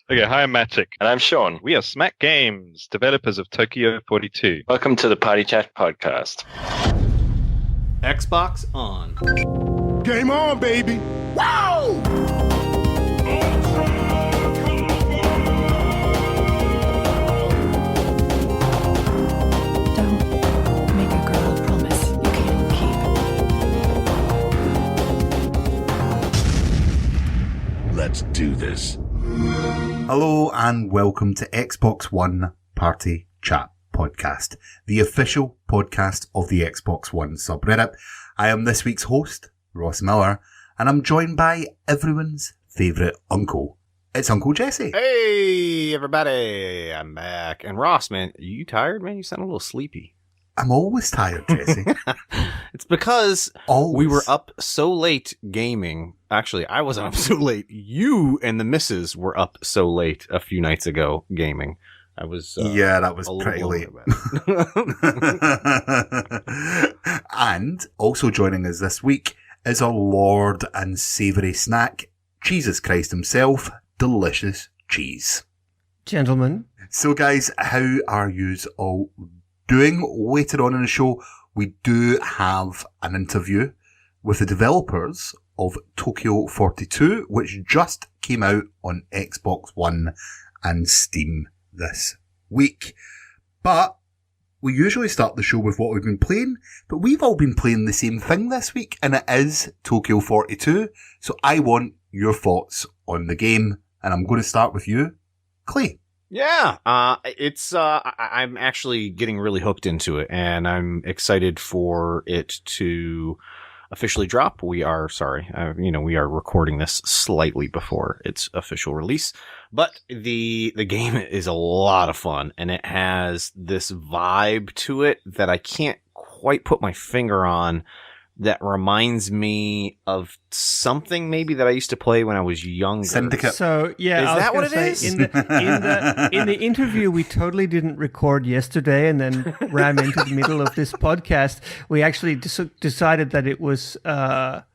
Okay, hi, I'm Matic. And I'm Sean. We are SMAC Games, developers of Tokyo 42. Welcome to the Party Chat podcast. Xbox on. Game on, baby! Wow! Don't make a girl a promise you can't keep. Let's do this. Hello and welcome to Xbox One Party Chat Podcast, the official podcast of the Xbox One subreddit. I am this week's host, Ross Miller, and I'm joined by everyone's favourite uncle. It's Uncle Jessy. Hey, everybody. I'm back. And Ross, man, are you tired, man? You sound a little sleepy. I'm always tired, Jessy. It's because Always. we were up so late gaming. Actually, I wasn't up so late. You and the missus were up so late a few nights ago gaming. I was yeah, that was a little pretty late. about it. And also joining us this week is our Lord and Savoury Snack, Jesus Christ himself, Delicious Cheese. Gentlemen. So guys, how are yous all doing? Later on in the show, we do have an interview with the developers of Tokyo 42, which just came out on Xbox One and Steam this week. But we usually start the show with what we've been playing, but we've all been playing the same thing this week, and it is Tokyo 42. So I want your thoughts on the game, and I'm going to start with you, Clay. Yeah, I'm actually getting really hooked into it, and I'm excited for it to officially drop. We are recording this slightly before its official release, but the game is a lot of fun, and it has this vibe to it that I can't quite put my finger on. That reminds me of something maybe that I used to play when I was younger. Syndicate. So, yeah. Is I was that what gonna it say, is? In the interview we totally didn't record yesterday and then ran into the middle of this podcast, we actually decided that it was like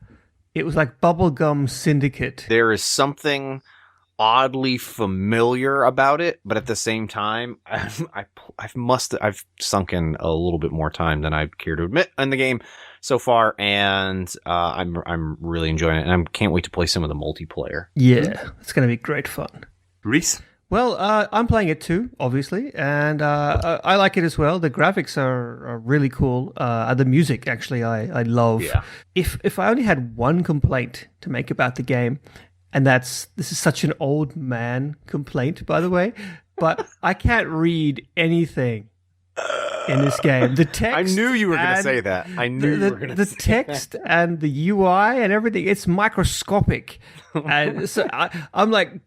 Bubblegum Syndicate. There is something oddly familiar about it, but at the same time, I've sunk in a little bit more time than I care to admit in the game so far, and I'm really enjoying it, and I can't wait to play some of the multiplayer. Yeah, it's going to be great fun. Rhys? Well, I'm playing it too, obviously, and I like it as well. The graphics are really cool. The music, actually, I love. Yeah. If I only had one complaint to make about the game, and this is such an old man complaint, by the way, but I can't read anything in this game. The text. I knew you were going to say that. I knew you were going to say the text and the UI and everything. It's microscopic, and so I'm like,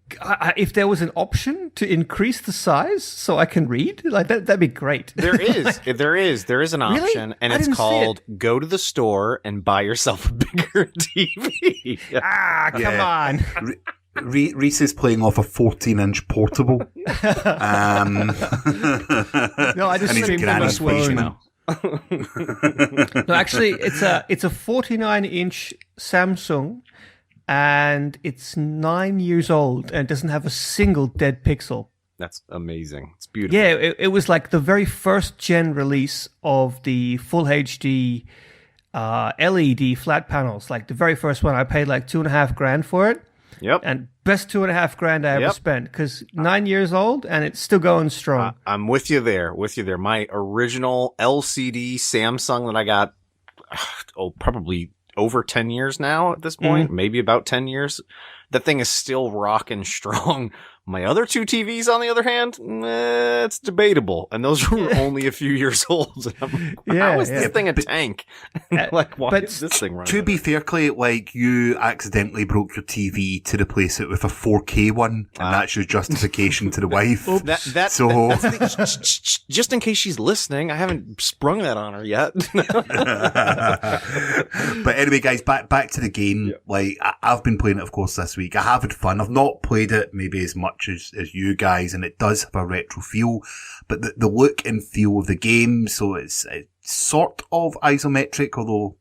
if there was an option to increase the size so I can read, like that'd be great. There is an option, and it's called go to the store and buy yourself a bigger TV. Come on. Rhys is playing off a 14-inch portable. No, I just and he's streamed on my granny's phone. now. No, actually, it's a 49-inch Samsung, and it's 9 years old, and it doesn't have a single dead pixel. That's amazing. It's beautiful. Yeah, it was like the very first gen release of the full HD LED flat panels. Like the very first one, I paid like $2,500 for it. Yep. And best $2,500 I ever spent, because 9 years old and it's still going strong. I'm with you there. My original LCD Samsung that I got, probably over 10 years now at this point, maybe about 10 years. That thing is still rocking strong. My other two TVs, on the other hand, it's debatable. And those were only a few years old. And I'm like, how is this thing a tank? Like, why is this thing running? To be fair, Clay, like, you accidentally broke your TV to replace it with a 4K one, and that's your justification to the wife. Just in case she's listening, I haven't sprung that on her yet. But anyway, guys, back to the game. Yeah. Like, I've been playing it, of course, this week. I have had fun. I've not played it maybe as much as you guys, and it does have a retro feel, but the look and feel of the game, so it's sort of isometric, although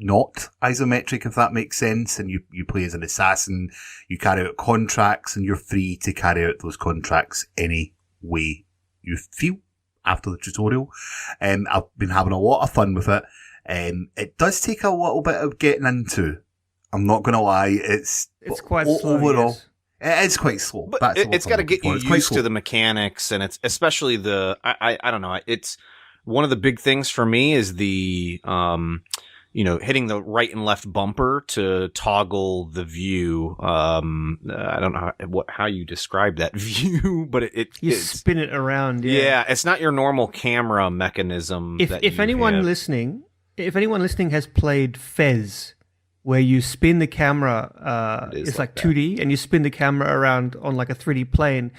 not isometric, if that makes sense, and you play as an assassin, you carry out contracts, and you're free to carry out those contracts any way you feel after the tutorial. I've been having a lot of fun with it. It does take a little bit of getting into. I'm not going to lie. It's quite slow. Overall, yes. it is quite slow. But it's got to get you used to the mechanics, and it's especially I don't know. It's one of the big things for me is the hitting the right and left bumper to toggle the view. I don't know how you describe that view, but you spin it around. Yeah, it's not your normal camera mechanism. If anyone listening has played Fez, where you spin the camera, it's like 2D, and you spin the camera around on like a 3D plane.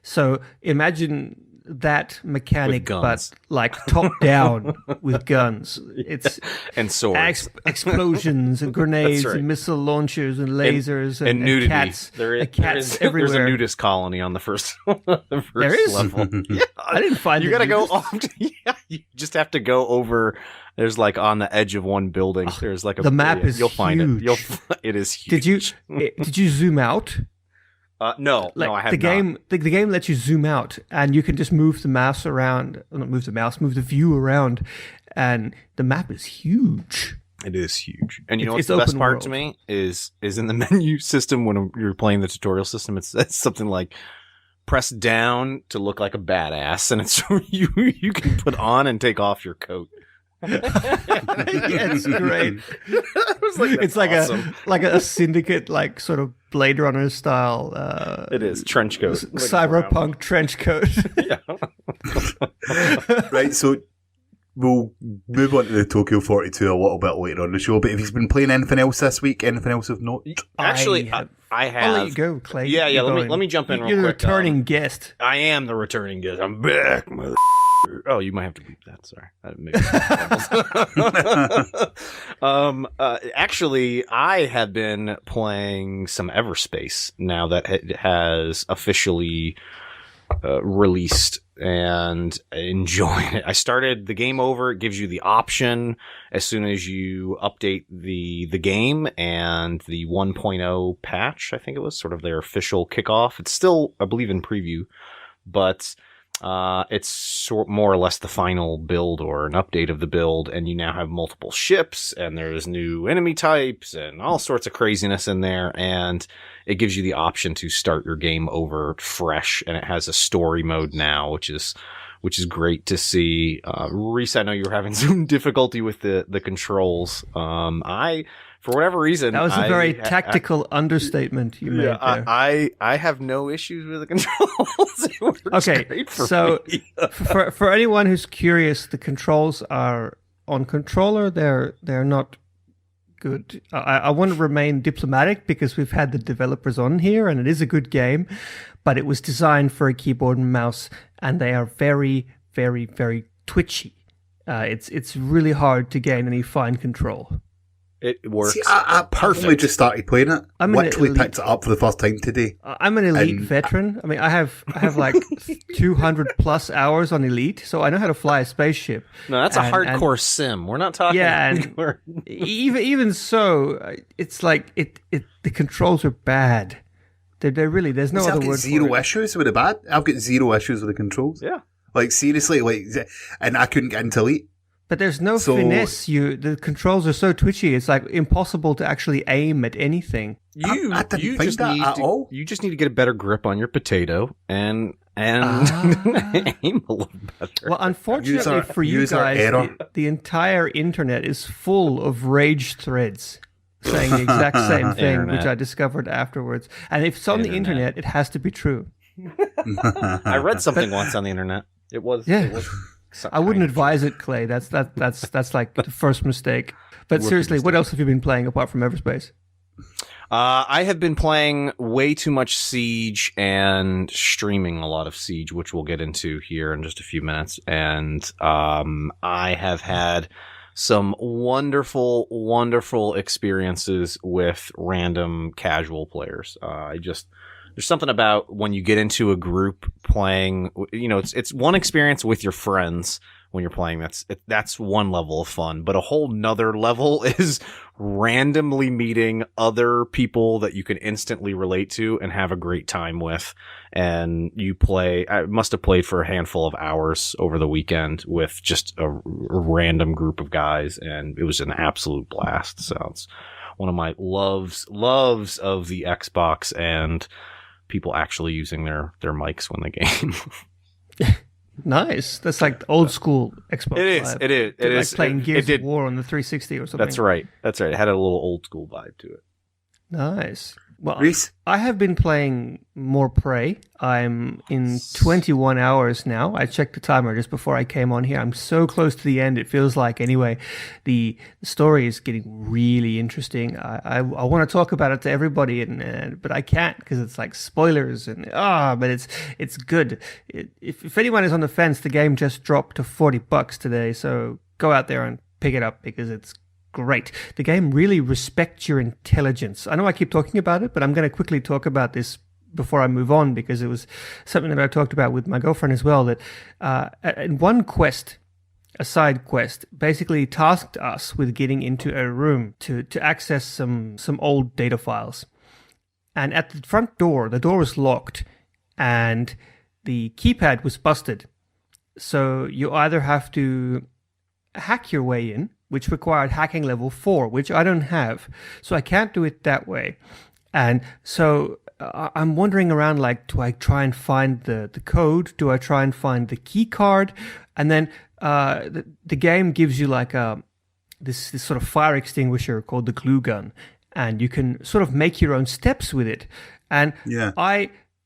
So imagine that mechanic, but like top down with guns. It's and swords, explosions and grenades right. and missile launchers and lasers and nudity. cats. Cats everywhere. There's a nudist colony on the first there is? level. Yeah, I didn't find you it. got to go off. You just have to go over. There's like on the edge of one building. There's like the map is you'll find huge. it is huge. Did you zoom out? No, I have the game. not. The game lets you zoom out, and you can just move the mouse around. Not move the mouse, move the view around, and the map is huge. It is huge. And you know what's it's the best open part world. to me is in the menu system when you're playing the tutorial system. It's something like press down to look like a badass, and it's you can put on and take off your coat. Yeah, it's great. It's like awesome. like a syndicate, like sort of Blade Runner style. It is trench coat, cyberpunk trench coat. Yeah. Right, so we'll move on to the Tokyo 42 a little bit later on the show. But if he's been playing anything else this week, anything else of note? Actually, I have. I'll let you go, Clay. Yeah. Let me jump in real quick. You're the returning guest. I am the returning guest. I'm back, mother. Oh, you might have to beep that. Sorry. Actually, I have been playing some Everspace now that it has officially released, and enjoying it. I started the game over. It gives you the option as soon as you update the game, and the 1.0 patch, I think it was, sort of their official kickoff. It's still, I believe, in preview, but it's more or less the final build or an update of the build, and you now have multiple ships, and there's new enemy types and all sorts of craziness in there, and it gives you the option to start your game over fresh, and it has a story mode now, which is great to see. Rhys, I know you were having some difficulty with the controls. For whatever reason, that was a very tactical understatement you made there. I have no issues with the controls. It works great for me. for anyone who's curious, the controls are on controller. They're not good. I want to remain diplomatic because we've had the developers on here, and it is a good game, but it was designed for a keyboard and mouse, and they are very, very, very twitchy. It's really hard to gain any fine control. It works. See, I personally just started playing it. I'm literally picked it up for the first time today. I'm an elite veteran. I mean, I have like 200 plus hours on elite, so I know how to fly a spaceship. No, that's a hardcore sim. We're not talking. Yeah, and even so, it's like the controls are bad. They're really, there's no other word for it. Zero issues with the bad. I've got zero issues with the controls. Yeah, like seriously, and I couldn't get into elite. But there's no finesse. The controls are so twitchy. It's like impossible to actually aim at anything. I didn't think that at all. You just need to get a better grip on your potato and aim a little better. Well, unfortunately for you guys, the entire internet is full of rage threads saying the exact same thing, which I discovered afterwards. And if it's on the internet, it has to be true. I read something once on the internet. It was. I wouldn't advise it, Clay. That's like the first mistake. But seriously, what else have you been playing apart from Everspace? I have been playing way too much Siege and streaming a lot of Siege, which we'll get into here in just a few minutes. And I have had some wonderful, wonderful experiences with random casual players. There's something about when you get into a group playing, it's one experience with your friends when you're playing. That's one level of fun, but a whole nother level is randomly meeting other people that you can instantly relate to and have a great time with. And I must have played for a handful of hours over the weekend with just a random group of guys, and it was an absolute blast. So it's one of my loves of the Xbox and people actually using their mics when they game. Nice. That's like old school Xbox. It is. It is. Like playing Gears of War on the 360 or something. That's right. It had a little old school vibe to it. Nice. Well, Rhys? I have been playing more Prey. I'm in 21 hours now. I checked the timer just before I came on here. I'm so close to the end, it feels like. Anyway, the story is getting really interesting. I want to talk about it to everybody, but I can't because it's like spoilers. But it's good. If anyone is on the fence, the game just dropped to $40 today. So go out there and pick it up because it's great. The game really respects your intelligence. I know I keep talking about it, but I'm going to quickly talk about this before I move on because it was something that I talked about with my girlfriend as well, that in one quest, a side quest, basically tasked us with getting into a room to access some old data files. And at the front door, the door was locked and the keypad was busted. So you either have to hack your way in, which required hacking level 4, which I don't have. So I can't do it that way. And so I'm wandering around like, do I try and find the code? Do I try and find the key card? And then the game gives you like this sort of fire extinguisher called the glue gun. And you can sort of make your own steps with it. And Yeah.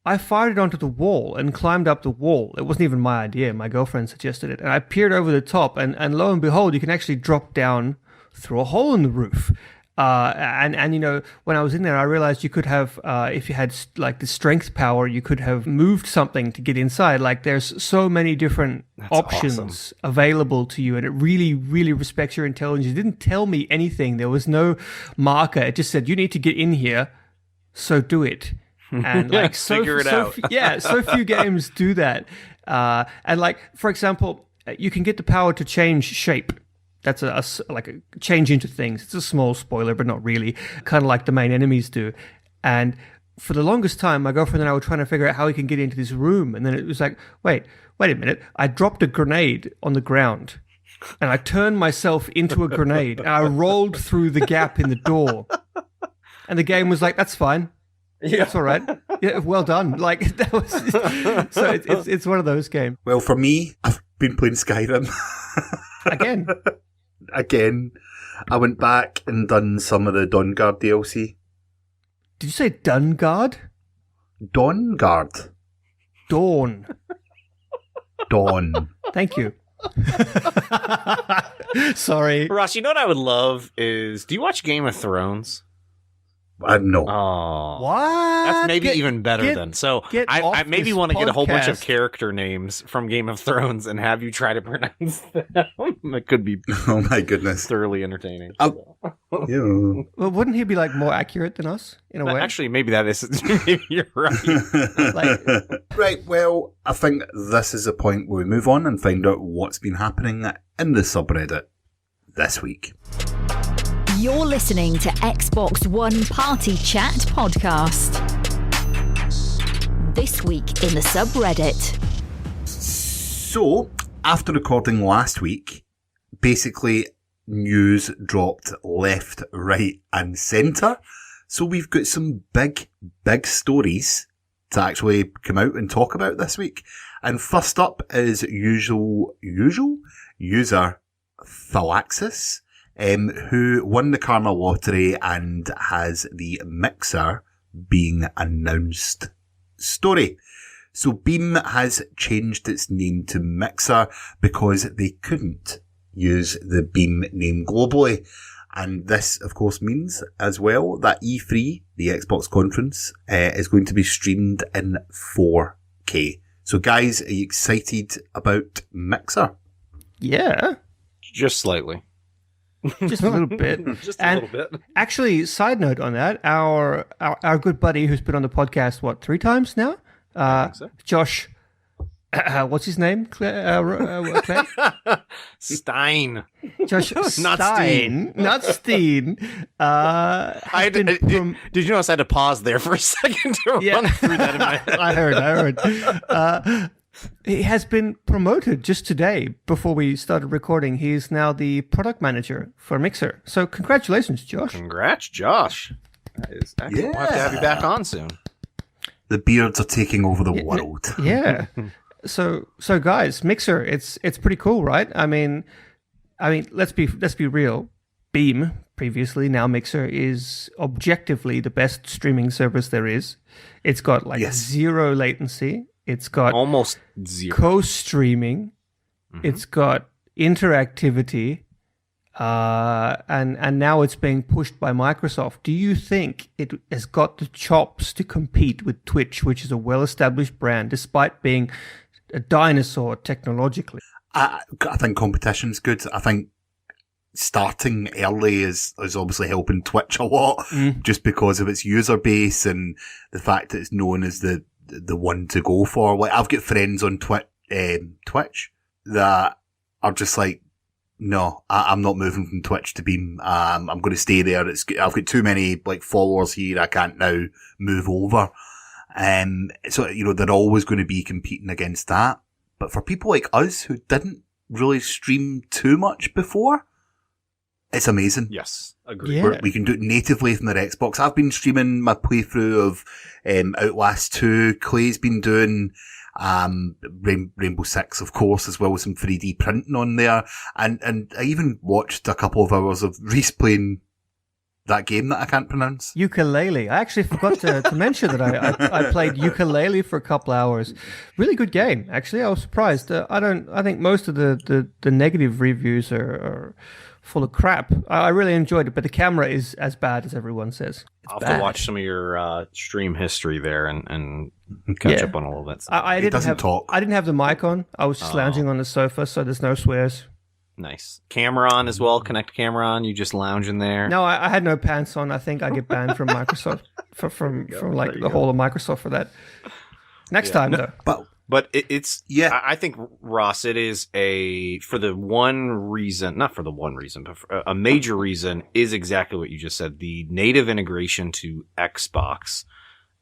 I fired it onto the wall and climbed up the wall. It wasn't even my idea. My girlfriend suggested it. And I peered over the top, and lo and behold, you can actually drop down through a hole in the roof. And you know, when I was in there, I realized you could have, if you had like the strength power, you could have moved something to get inside. Like there's so many different options available to you, and it really, really respects your intelligence. It didn't tell me anything. There was no marker. It just said, you need to get in here, so do it. And like figure it out. So few games do that. And like, for example, you can get the power to change shape. That's like a change into things. It's a small spoiler, but not really. Kind of like the main enemies do. And for the longest time, my girlfriend and I were trying to figure out how we can get into this room. And then it was like, wait a minute. I dropped a grenade on the ground. And I turned myself into a grenade. And I rolled through the gap in the door. And the game was like, that's fine. Yeah, that's all right. Yeah, well done. Like that was so. It's one of those games. Well, for me, I've been playing Skyrim Again. I went back and done some of the Dawnguard DLC. Did you say Dungard? Dawnguard. Dawn. Dawn. Thank you. Sorry, Ross, you know what I would love is, do you watch Game of Thrones? No. Oh, what? that's maybe even better then. So I maybe want to get a whole bunch of podcast. character names from Game of Thrones and have you try to pronounce them. It could be Oh my goodness. thoroughly entertaining. Yeah. Well, wouldn't he be like more accurate than us in a way? Actually, maybe that is. Maybe you're right. Right, well, I think this is the point where we move on and find out what's been happening in the subreddit this week. You're listening to Xbox One Party Chat Podcast. This week in the subreddit. So, after recording last week, basically news dropped left, right and centre. So we've got some big stories to actually come out and talk about this week. And first up is usual user Thalaxis, who won the Karma Lottery and has the Mixer being announced story. So Beam has changed its name to Mixer because they couldn't use the Beam name globally. And this, of course, means as well that E3, the Xbox conference, is going to be streamed in 4K. So guys, are you excited about Mixer? Yeah, Just slightly. just a little bit. Just a little bit. Actually, side note on that, our good buddy who's been on the podcast, 3 times now? I think so. Josh what's his name? Claire? Stein. Josh Not Stein. Not Steen. Did you notice I had to pause there for a second to run through that in my head? I heard. He has been promoted just today before we started recording. He is now the product manager for Mixer. So congratulations, Josh. Congrats, Josh. We'll have to have you back on soon. The beards are taking over the world. Yeah. So guys, Mixer, it's pretty cool, right? I mean, let's be real. Beam, previously, now Mixer, is objectively the best streaming service there is. It's got zero latency. It's got almost zero co-streaming. Mm-hmm. It's got interactivity, and now it's being pushed by Microsoft. Do you think it has got the chops to compete with Twitch, which is a well-established brand, despite being a dinosaur technologically? I think competition's good. I think starting early is obviously helping Twitch a lot, just because of its user base and the fact that it's known as the one to go for. Like, I've got friends on Twitch that are just like, no, I'm not moving from Twitch to Beam. I'm going to stay there. I've got too many followers here. I can't now move over. So, they're always going to be competing against that. But for people like us who didn't really stream too much before, it's amazing. Yes, agreed. Yeah. We can do it natively from their Xbox. I've been streaming my playthrough of Outlast 2. Clay's been doing Rainbow Six, of course, as well as some 3D printing on there. And I even watched a couple of hours of Rhys playing that game that I can't pronounce. Ukulele. I actually forgot to mention that I played ukulele for a couple hours. Really good game, actually. I was surprised. I think most of the negative reviews are full of crap. I really enjoyed it, but the camera is as bad as everyone says. I'll have to watch some of your stream history there and catch up on all of that stuff. I didn't have the mic on. I was just lounging on the sofa, so there's no swears. Nice. Camera on as well. Connect camera on. You just lounging there. No, I had no pants on. I think I get banned from Microsoft from the whole of Microsoft for that. Next time though. But it's I think, Ross, it is for the one reason, not for the one reason, but for a major reason is exactly what you just said. The native integration to Xbox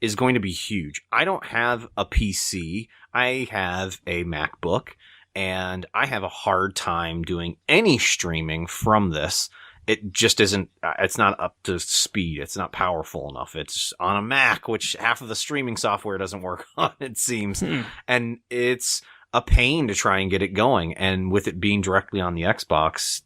is going to be huge. I don't have a PC. I have a MacBook, and I have a hard time doing any streaming from this. It just isn't, it's not up to speed. It's not powerful enough. It's on a Mac, which half of the streaming software doesn't work on, it seems. And it's a pain to try and get it going. And with it being directly on the Xbox,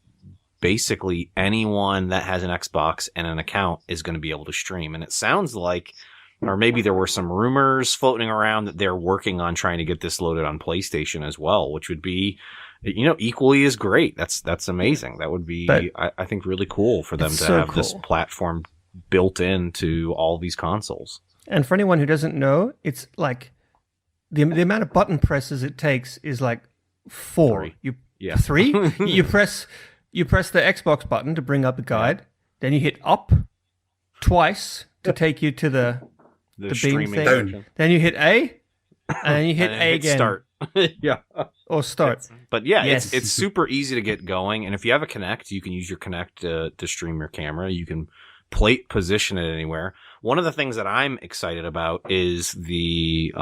basically anyone that has an Xbox and an account is going to be able to stream. And it sounds like, or maybe there were some rumors floating around that they're working on trying to get this loaded on PlayStation as well, which would be, equally as great. That's amazing. That would be, I think, really cool for them to have this platform built into all these consoles. And for anyone who doesn't know, it's like the amount of button presses it takes is like 4. 3. 3? you press the Xbox button to bring up the guide, then you hit up twice to take you to the Beam thing. Down. Then you hit A, and then you hit A again. Start. Yeah. Or start. But yeah, Yes. it's super easy to get going. And if you have a Kinect, you can use your Kinect to stream your camera. You can position it anywhere. One of the things that I'm excited about is the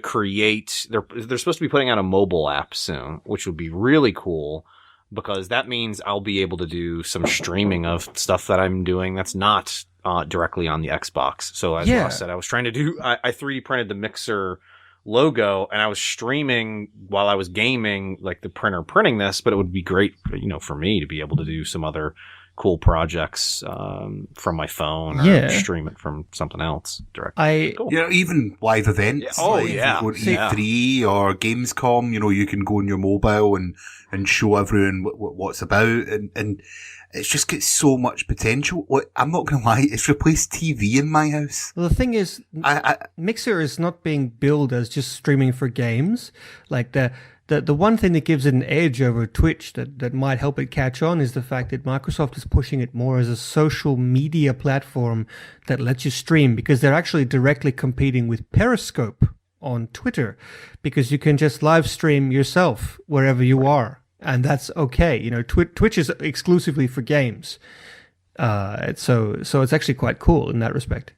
Create. They're supposed to be putting out a mobile app soon, which would be really cool, because that means I'll be able to do some streaming of stuff that I'm doing that's not directly on the Xbox. So as Ross said, I was trying to do, I 3D printed the Mixer logo, and I was streaming while I was gaming, like the printer printing this, but it would be great, for me to be able to do some other cool projects from my phone or stream it from something else directly. Cool. even live events. If you go to E3 or Gamescom, you can go on your mobile and show everyone what's about, and it's just got so much potential. I'm not going to lie, it's replaced TV in my house. Well, the thing is, Mixer is not being billed as just streaming for games. Like the one thing that gives it an edge over Twitch that might help it catch on is the fact that Microsoft is pushing it more as a social media platform that lets you stream, because they're actually directly competing with Periscope on Twitter, because you can just live stream yourself wherever you are, and that's okay. You know, Twitch is exclusively for games, so it's actually quite cool in that respect.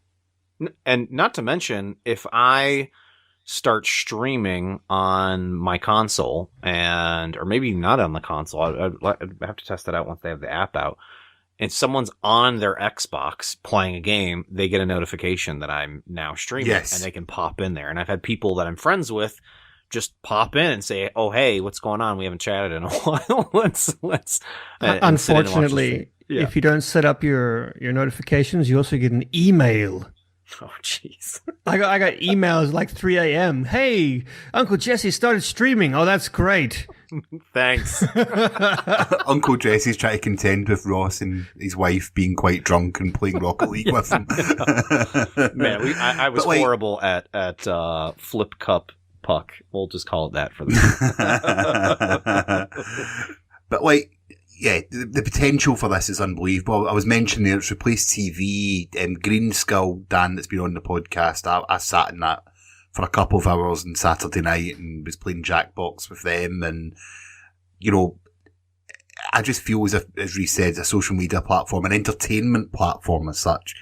And not to mention, if I start streaming on my console, or maybe not on the console, I'd have to test that out once they have the app out, and someone's on their Xbox playing a game, they get a notification that I'm now streaming, and they can pop in there. And I've had people that I'm friends with just pop in and say, "Oh, hey, what's going on? We haven't chatted in a while. let's." Unfortunately, if you don't set up your notifications, you also get an email. Oh, jeez. I got emails like 3 a.m. Hey, Uncle Jessy started streaming. Oh, that's great. Thanks. Uncle Jessy's trying to contend with Ross and his wife being quite drunk and playing Rocket League with him. Man, I was horrible at flip cup puck. We'll just call it that for the But like, yeah, the potential for this is unbelievable. I was mentioning there, it's replaced TV, Green Skull, Dan, that's been on the podcast. I sat in that for a couple of hours on Saturday night and was playing Jackbox with them. And, you know, I just feel as if, as Rhys said, a social media platform, an entertainment platform as such,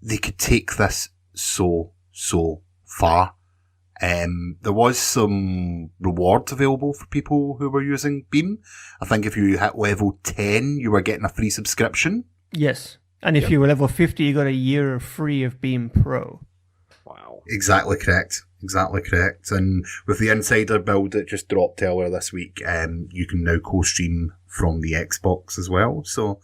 they could take this so far. There was some rewards available for people who were using Beam. I think if you hit level 10, you were getting a free subscription. Yes. And if you were level 50, you got a year free of Beam.pro. Wow. Exactly correct. And with the Insider build that just dropped earlier this week, you can now co-stream from the Xbox as well. So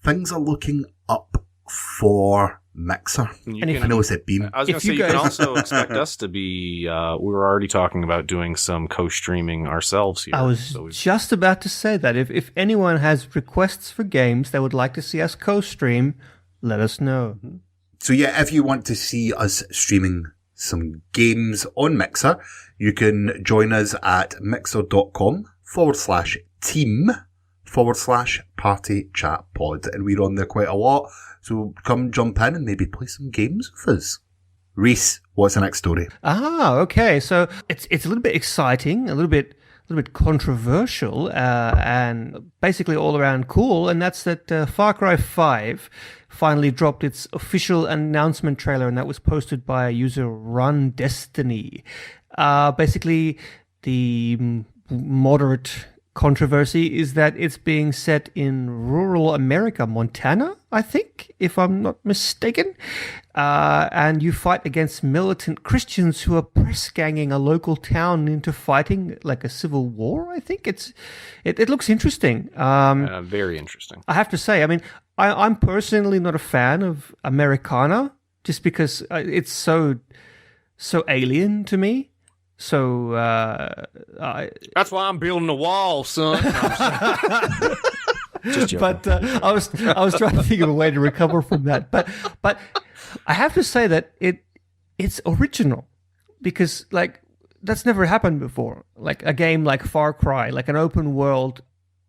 things are looking up for Mixer. I know I said Beam. I was going to say, you can also expect us to be, we were already talking about doing some co-streaming ourselves here. I was just about to say that. If anyone has requests for games they would like to see us co-stream, let us know. So yeah, if you want to see us streaming some games on Mixer, you can join us at mixer.com/team/party chat pod. And we're on there quite a lot. So come jump in and maybe play some games with us. Rhys, what's the next story? Okay. So it's a little bit exciting, a little bit controversial, and basically all around cool. And that's that Far Cry 5 finally dropped its official announcement trailer, and that was posted by user Run Destiny. Basically, the moderate controversy is that it's being set in rural America, Montana, I think, if I'm not mistaken. And you fight against militant Christians who are press ganging a local town into fighting like a civil war. I think it looks interesting. Very interesting. I have to say, I mean, I'm personally not a fan of Americana just because it's so alien to me. So that's why I'm building a wall, son. But I was trying to think of a way to recover from that. But I have to say that it's original because like that's never happened before. Like a game like Far Cry, like an open world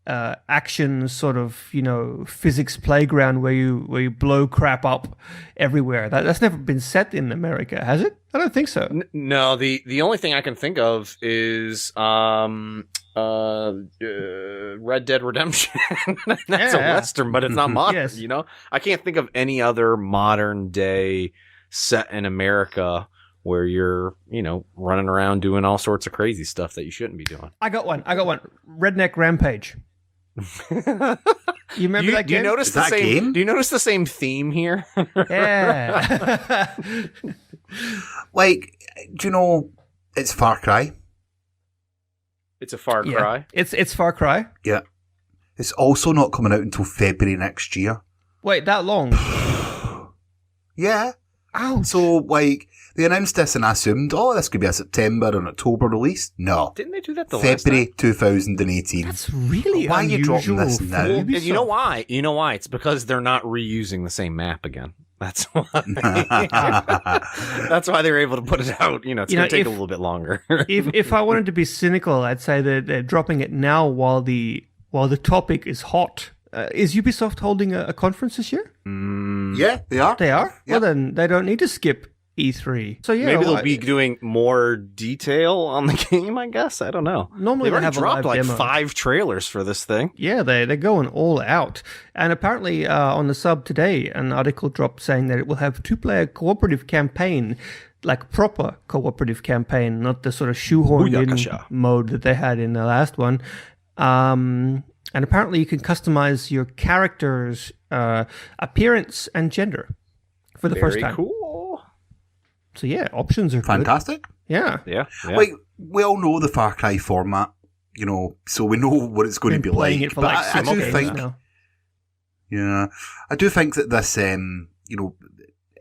action sort of, you know, physics playground where you blow crap up everywhere. That's never been set in America, has it? I don't think so. No, the only thing I can think of is Red Dead Redemption. That's a Western, but it's not modern, Yes. You know? I can't think of any other modern day set in America where you're, you know, running around doing all sorts of crazy stuff that you shouldn't be doing. I got one. Redneck Rampage. You remember that game? Do you notice the same game? Do you notice the same theme here? Yeah. Like, do you know it's Far Cry? It's a Far Cry. It's Far Cry. Yeah. It's also not coming out until February next year. Wait, that long? Yeah. Ouch. So, like, they announced this and I assumed, this could be a September or an October release. No. Didn't they do that the last February time? 2018. That's really Why are you dropping unusual this for now? Well, Ubisoft. you know why? It's because they're not reusing the same map again. That's why. That's why they were able to put it out. You know, it's going to take a little bit longer. if I wanted to be cynical, I'd say that they're dropping it now while the topic is hot. Is Ubisoft holding a conference this year? Yeah, they are. They are? Yep. Well, then they don't need to skip E3. So yeah, Maybe they'll be doing more detail on the game, I guess. I don't know. Normally They've they already have a dropped live like demo. 5 trailers for this thing. Yeah, they're going all out. And apparently on the sub today, an article dropped saying that it will have 2-player cooperative campaign, like proper cooperative campaign, not the sort of shoehorned in Booyakasha. mode that they had in the last one. And apparently you can customize your character's appearance and gender for the first time. Very cool. So yeah, options are Fantastic. good. Yeah. Yeah. Like, we all know the Far Cry format, so we know what it's going to Been be playing like. it for But like I 6 do games think, now. I do think that this, it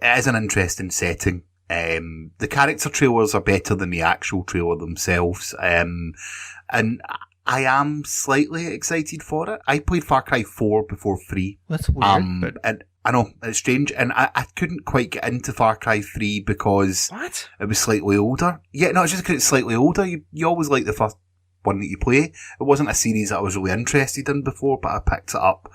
is an interesting setting. The character trailers are better than the actual trailer themselves. And I am slightly excited for it. I played Far Cry 4 before 3. That's weird, but And I know, it's strange. And I couldn't quite get into Far Cry 3 because What? it was slightly older. Yeah, no, it's just because it's slightly older. You always like the first one that you play. It wasn't a series that I was really interested in before, but I picked it up,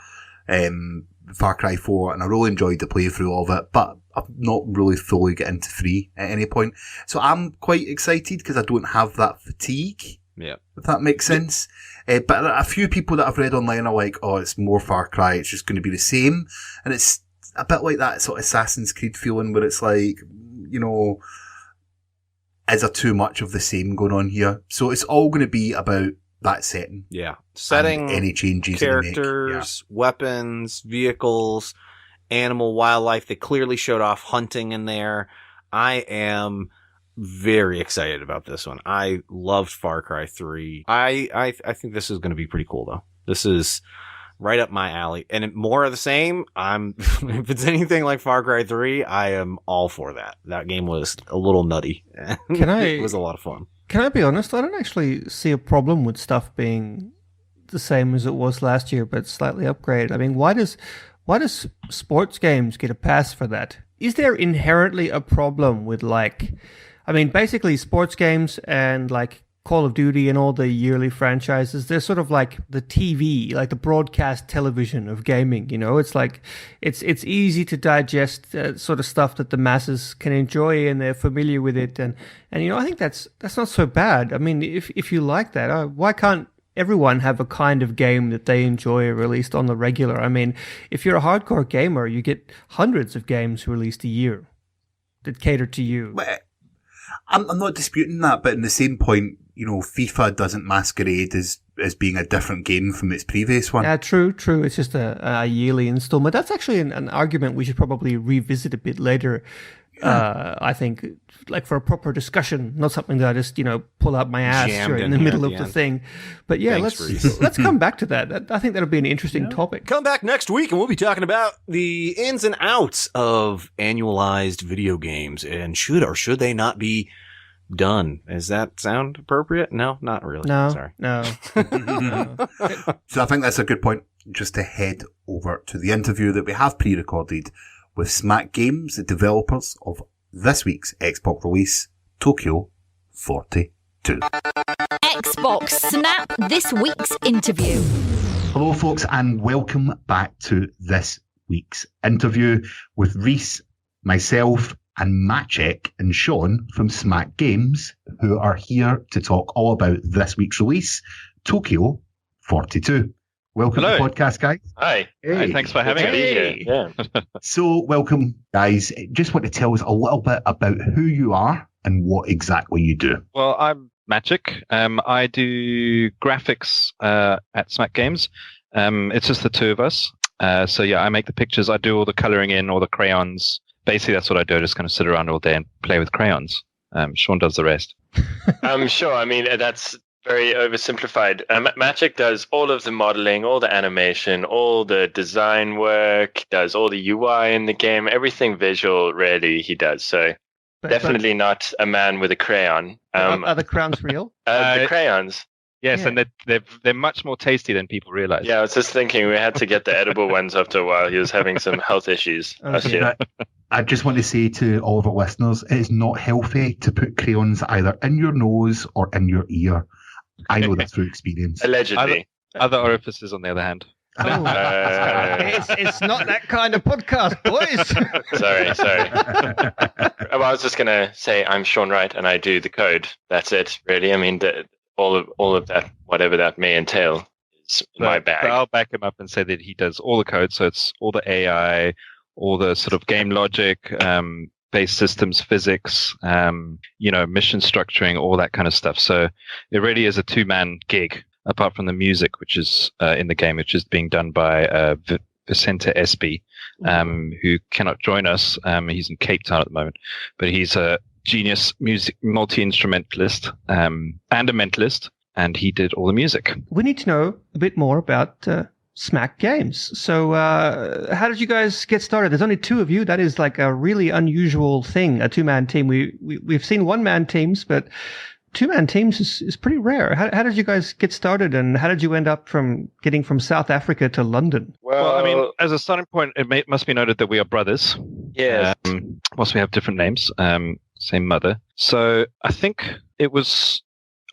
Far Cry 4, and I really enjoyed the playthrough of it, but I've not really fully get into 3 at any point. So I'm quite excited because I don't have that fatigue. Yeah. If that makes sense. But a few people that I've read online are like, oh, it's more Far Cry, it's just going to be the same. And it's a bit like that sort of Assassin's Creed feeling where it's like, is there too much of the same going on here? So it's all going to be about that setting. Yeah. Setting, and any changes they make. characters, weapons, vehicles, animal, wildlife. They clearly showed off hunting in there. I am very excited about this one. I loved Far Cry 3. I think this is going to be pretty cool, though. This is right up my alley. And more of the same, if it's anything like Far Cry 3, I am all for that. That game was a little nutty. It was a lot of fun. Can I be honest? I don't actually see a problem with stuff being the same as it was last year, but slightly upgraded. I mean, why does sports games get a pass for that? Is there inherently a problem with basically sports games and like Call of Duty and all the yearly franchises, they're sort of like the TV, like the broadcast television of gaming, It's like, it's easy to digest sort of stuff that the masses can enjoy and they're familiar with it. And I think that's not so bad. I mean, if you like that, why can't everyone have a kind of game that they enjoy released on the regular? I mean, if you're a hardcore gamer, you get hundreds of games released a year that cater to you. But I'm not disputing that, but in the same point, FIFA doesn't masquerade as being a different game from its previous one. Yeah, true. It's just a yearly installment. That's actually an argument we should probably revisit a bit later. I think, like for a proper discussion, not something that I just pull out my ass Jammed in in the here middle at of the the end. thing. But yeah, Thanks, let's Rhys. let's come back to that. I think that'll be an interesting topic. Come back next week and we'll be talking about the ins and outs of annualized video games and should or should they not be done. Does that sound appropriate? No, not really. No, Sorry. no. So I think that's a good point just to head over to the interview that we have pre-recorded with SMAC Games, the developers of this week's Xbox release, Tokyo 42. Xbox Snap this week's interview. Hello folks and welcome back to this week's interview with Rhys, myself and Maciek and Sean from SMAC Games, who are here to talk all about this week's release, Tokyo 42. Welcome Hello. to the podcast, guys. Hi. Hi, thanks for having Good to be us. here. Yeah. So, welcome, guys. Just want to tell us a little bit about who you are and what exactly you do. Well, I'm Magic. I do graphics at SMAC Games. It's just the two of us. So yeah, I make the pictures. I do all the coloring in, all the crayons. Basically, that's what I do. I just kind of sit around all day and play with crayons. Sean does the rest. I'm sure. I mean, that's very oversimplified. Magic does all of the modeling, all the animation, all the design work, does all the UI in the game, everything visual, really, he does. So definitely not a man with a crayon. Are the crowns real? The crayons. Yes, Yeah. and they're much more tasty than people realize. Yeah, I was just thinking we had to get the edible ones after a while. He was having some health issues last Okay. year. I just want to say to all of our listeners, it is not healthy to put crayons either in your nose or in your ear. I know that through experience. Allegedly. Other orifices, on the other hand. It's not that kind of podcast, boys. Sorry. Well, I was just gonna say I'm Sean Wright and I do the code. That's it, really. I mean, all of that, whatever that may entail, is in my bag. But I'll back him up and say that he does all the code. So it's all the AI, all the sort of game logic, based systems, physics, mission structuring, all that kind of stuff. So it really is a two-man gig, apart from the music, which is in the game, which is being done by Vicente Espy, who cannot join us. He's in Cape Town at the moment, but he's a genius music multi-instrumentalist and a mentalist, and he did all the music. We need to know a bit more about SMAC Games. So how did you guys get started? There's only two of you. That is like a really unusual thing, a two-man team. We've seen one-man teams, but two-man teams is pretty rare. How did you guys get started, and how did you end up getting from South Africa to London? Well, I mean, as a starting point, it must be noted that we are brothers. Yes. Whilst we have different names, same mother. So I think I was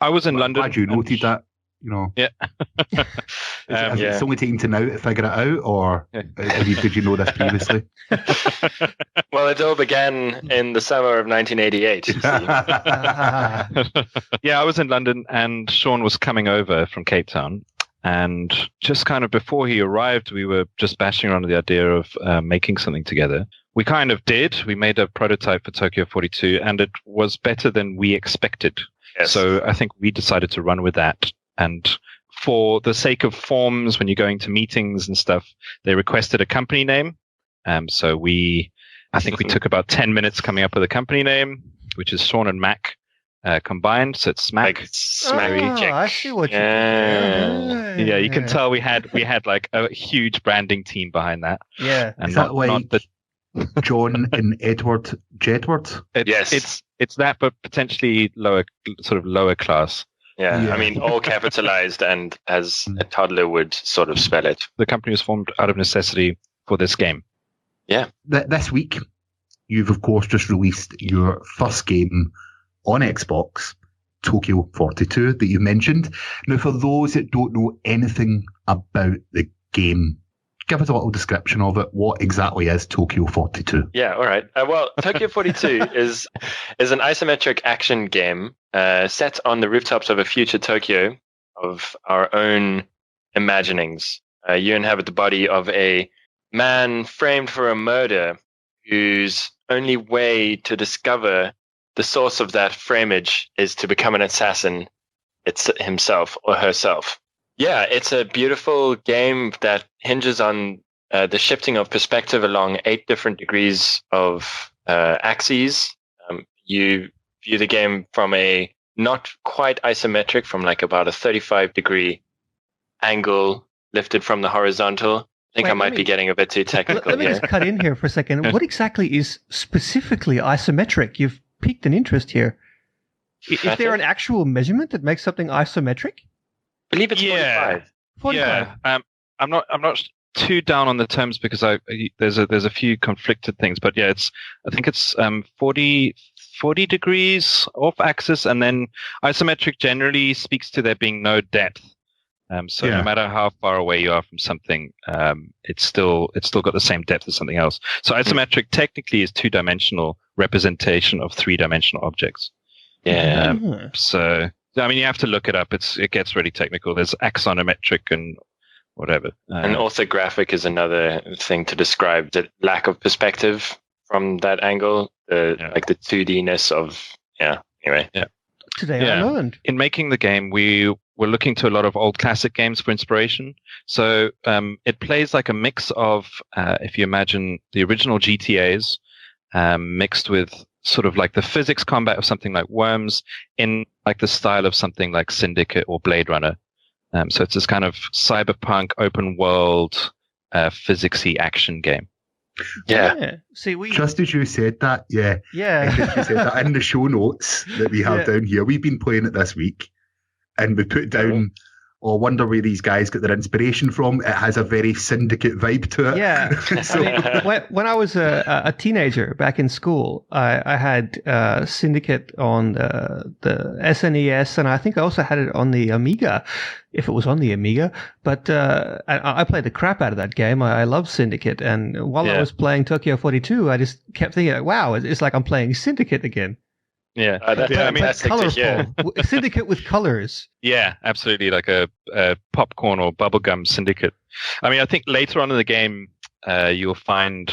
in London. Glad you noted that. Yeah. It's only taken to now to figure it out, or did you know this previously? Well, it all began in the summer of 1988. You see. Yeah, I was in London, and Sean was coming over from Cape Town. And just kind of before he arrived, we were just bashing around the idea of making something together. We kind of did. We made a prototype for Tokyo 42, and it was better than we expected. Yes. So I think we decided to run with that. And for the sake of forms, when you're going to meetings and stuff, they requested a company name. So I think we took about 10 minutes coming up with a company name, which is Sean and Mac combined. So it's SMAC. Like SMAC. I see what you Yeah. Yeah, you can tell we had like a huge branding team behind that. Yeah. And Is that like John and Edward Jedward? Yes. It's that, but potentially lower class. Yeah, I mean, all capitalized and as a toddler would sort of spell it. The company was formed out of necessity for this game. Yeah. This week, you've of course just released your first game on Xbox, Tokyo 42, that you mentioned. Now, for those that don't know anything about the game, give us a little description of it. What exactly is Tokyo 42? Yeah, all right. Well, Tokyo 42 is an isometric action game set on the rooftops of a future Tokyo of our own imaginings. You inhabit the body of a man framed for a murder whose only way to discover the source of that frameage is to become an assassin, it's himself or herself. Yeah, it's a beautiful game that hinges on the shifting of perspective along 8 different degrees of axes. You view the game from a not quite isometric, from like about a 35-degree angle lifted from the horizontal. I think I might be getting a bit too technical Let me just cut in here for a second. What exactly is specifically isometric? You've piqued an interest here. Is there an actual measurement that makes something isometric? I believe it's 45. 45. Yeah, I'm not too down on the terms because there's a few conflicted things, but yeah, I think it's 40 degrees off axis, and then isometric generally speaks to there being no depth. So no matter how far away you are from something, it's still got the same depth as something else. So isometric technically is 2-dimensional representation of 3-dimensional objects. Yeah. So I mean, you have to look it up. It gets really technical. There's axonometric and whatever. And orthographic is another thing to describe the lack of perspective from that angle, like the 2D-ness of, anyway. Yeah. Today I learned. In making the game, we were looking to a lot of old classic games for inspiration. So it plays like a mix of, if you imagine the original GTAs, mixed with sort of like the physics combat of something like Worms in like the style of something like Syndicate or Blade Runner. So it's this kind of cyberpunk open world physicsy action game. Yeah. See, just as you said that, yeah. Just you said that in the show notes that we have down here. We've been playing it this week, and we put down oh, I wonder where these guys got their inspiration from. It has a very Syndicate vibe to it. Yeah. So- I mean, when I was a teenager back in school, I had Syndicate on the SNES, and I think I also had it on the Amiga, if it was on the Amiga. But I played the crap out of that game. I love Syndicate. And while I was playing Tokyo 42, I just kept thinking, wow, it's like I'm playing Syndicate again. Yeah, That's fantastic to hear. Colorful. Syndicate with colors. yeah, absolutely, like a popcorn or bubblegum Syndicate. I mean, I think later on in the game, you'll find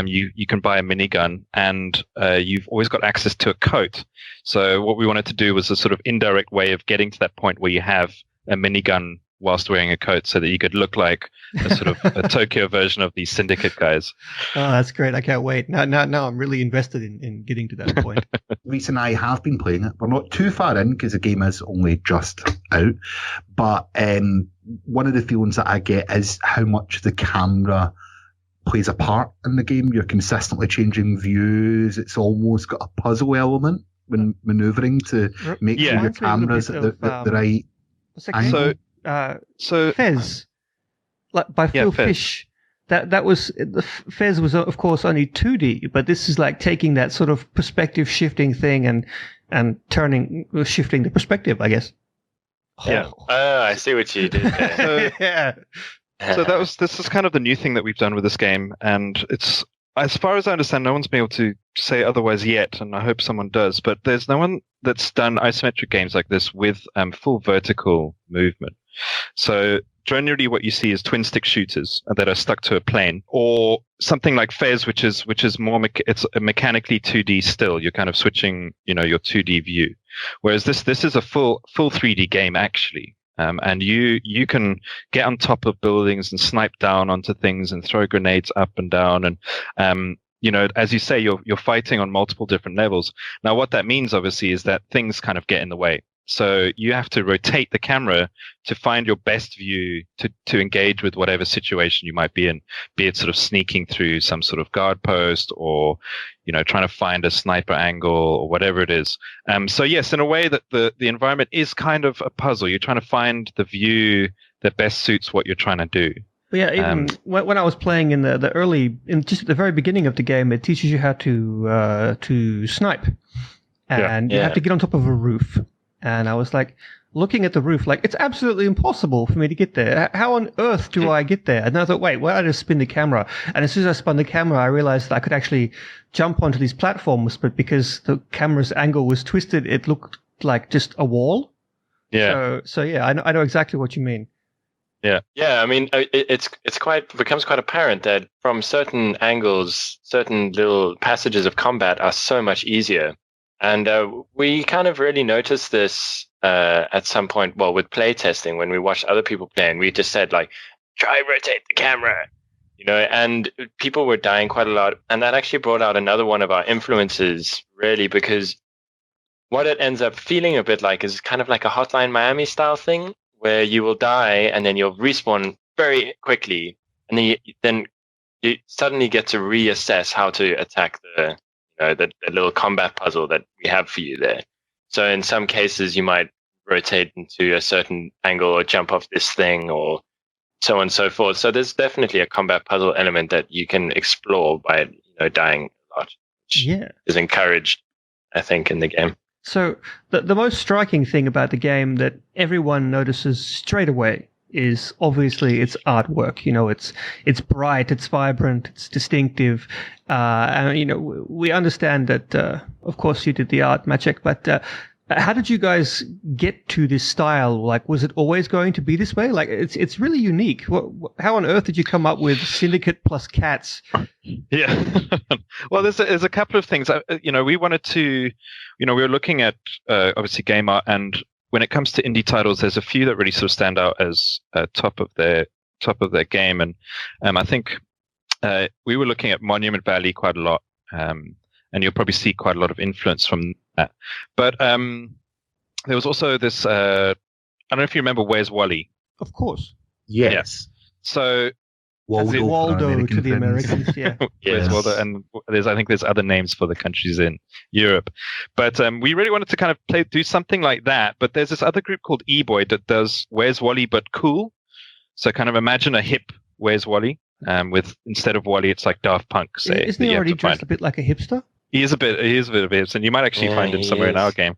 you can buy a minigun, and you've always got access to a coat. So what we wanted to do was a sort of indirect way of getting to that point where you have a minigun whilst wearing a coat, so that you could look like a sort of a Tokyo version of these Syndicate guys. Oh, that's great. I can't wait. Now I'm really invested in getting to that point. Rhys and I have been playing it. We're not too far in because the game is only just out. But one of the feelings that I get is how much the camera plays a part in the game. You're consistently changing views. It's almost got a puzzle element when maneuvering to make sure your Reminds me a little camera's bit at the of, right What's that angle. game? So Fez, like by Phil Fez. Fish. That was Fez was of course only 2D, but this is like taking that sort of perspective shifting thing and shifting the perspective, I guess. Yeah. Oh, I see what you did there. Yeah. So this is kind of the new thing that we've done with this game, and it's, as far as I understand, no one's been able to say otherwise yet, and I hope someone does. But there's no one that's done isometric games like this with full vertical movement. So generally, what you see is twin stick shooters that are stuck to a plane, or something like Fez, which is more it's a mechanically 2D still. You're kind of switching, your 2D view. Whereas this is a full 3D game actually. And you can get on top of buildings and snipe down onto things and throw grenades up and down. And, as you say, you're fighting on multiple different levels. Now, what that means, obviously, is that things kind of get in the way. So you have to rotate the camera to find your best view to engage with whatever situation you might be in, be it sort of sneaking through some sort of guard post or, trying to find a sniper angle or whatever it is. So yes, in a way that the environment is kind of a puzzle. You're trying to find the view that best suits what you're trying to do. But yeah, even when I was playing in the early, just at the very beginning of the game, it teaches you how to snipe, and you have to get on top of a roof. And I was like, looking at the roof, like, it's absolutely impossible for me to get there. How on earth do I get there? And I thought, wait, why don't I just spin the camera? And as soon as I spun the camera, I realized that I could actually jump onto these platforms, but because the camera's angle was twisted, it looked like just a wall. Yeah. So yeah, I know exactly what you mean. Yeah. I mean, it becomes quite apparent that from certain angles, certain little passages of combat are so much easier. And we kind of really noticed this at some point, with playtesting, when we watched other people play, and we just said, like, try rotate the camera, and people were dying quite a lot. And that actually brought out another one of our influences, really, because what it ends up feeling a bit like is kind of like a Hotline Miami style thing, where you will die and then you'll respawn very quickly, and then you suddenly get to reassess how to attack the little combat puzzle that we have for you there. So in some cases, you might rotate into a certain angle or jump off this thing or so on and so forth. So there's definitely a combat puzzle element that you can explore by dying a lot, which is encouraged, I think, in the game. So the most striking thing about the game that everyone notices straight away is obviously its artwork. It's bright, it's vibrant, it's distinctive. And we understand that, of course, you did the art, Maciek, but how did you guys get to this style? Like, was it always going to be this way? Like, it's really unique. How on earth did you come up with Syndicate plus cats? Yeah. Well, there's a couple of things. We wanted to, we were looking at obviously game art, and when it comes to indie titles, there's a few that really sort of stand out as top of their game, and I think we were looking at Monument Valley quite a lot, and you'll probably see quite a lot of influence from that. But there was also this. I don't know if you remember Where's Wally? Of course. Yes. So Waldo, for Waldo American to the friends. Americans, yeah. Yes. Waldo, and I think there's other names for the countries in Europe, but we really wanted to kind of do something like that. But there's this other group called eBoy that does Where's Wally but cool. So kind of imagine a hip Where's Wally, with instead of Wally, it's like Daft Punk. Say, Isn't that he you have already to dressed find. a bit like a hipster? He is a bit of a hipster, and you might actually Yeah, find him he somewhere in our is. game.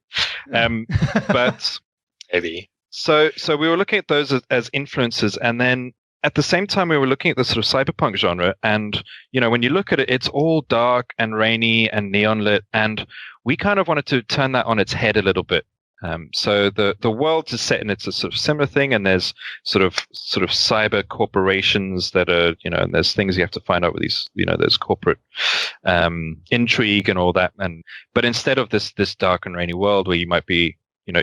But Maybe. so we were looking at those as influences, and then at the same time we were looking at the sort of cyberpunk genre, and when you look at it, it's all dark and rainy and neon lit, and we kind of wanted to turn that on its head a little bit. So the world is set in it's a sort of similar thing, and there's sort of cyber corporations that are and there's things you have to find out with these there's corporate intrigue and all that, but instead of this dark and rainy world where you might be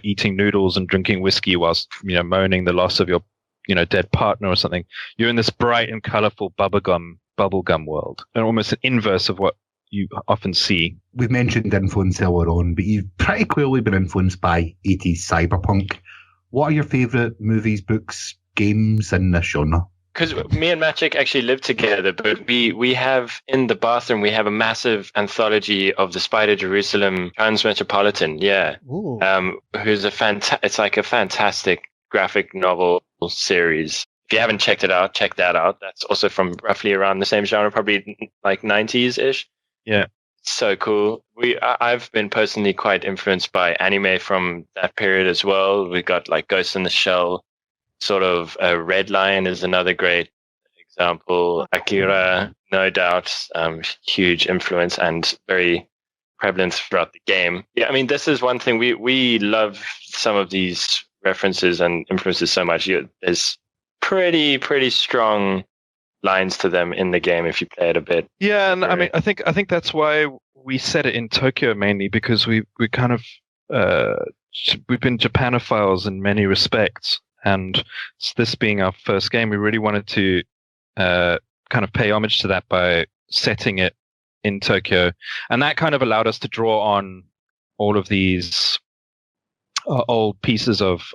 eating noodles and drinking whiskey whilst moaning the loss of your dead partner or something, you're in this bright and colorful bubblegum world, and almost an inverse of what you often see. We've mentioned influence earlier on, but you've pretty clearly been influenced by 80s cyberpunk. What are your favourite movies, books, games in this genre? Because me and Magic actually live together, but we have in the bathroom, we have a massive anthology of the Spider Jerusalem Transmetropolitan, Ooh. who's it's like a fantastic graphic novel series. If you haven't checked it out, check that out. That's also from roughly around the same genre, probably like 90s-ish. Yeah. So cool. I've been personally quite influenced by anime from that period as well. We got like Ghost in the Shell, sort of Red Lion is another great example. Akira, no doubt, huge influence and very prevalent throughout the game. Yeah, I mean, this is one thing we love some of these references and influences so much. There's pretty strong lines to them in the game if you play it a bit. Yeah, and I mean, I think that's why we set it in Tokyo mainly, because we kind of we've been Japanophiles in many respects, and this being our first game, we really wanted to kind of pay homage to that by setting it in Tokyo, and that kind of allowed us to draw on all of these old pieces of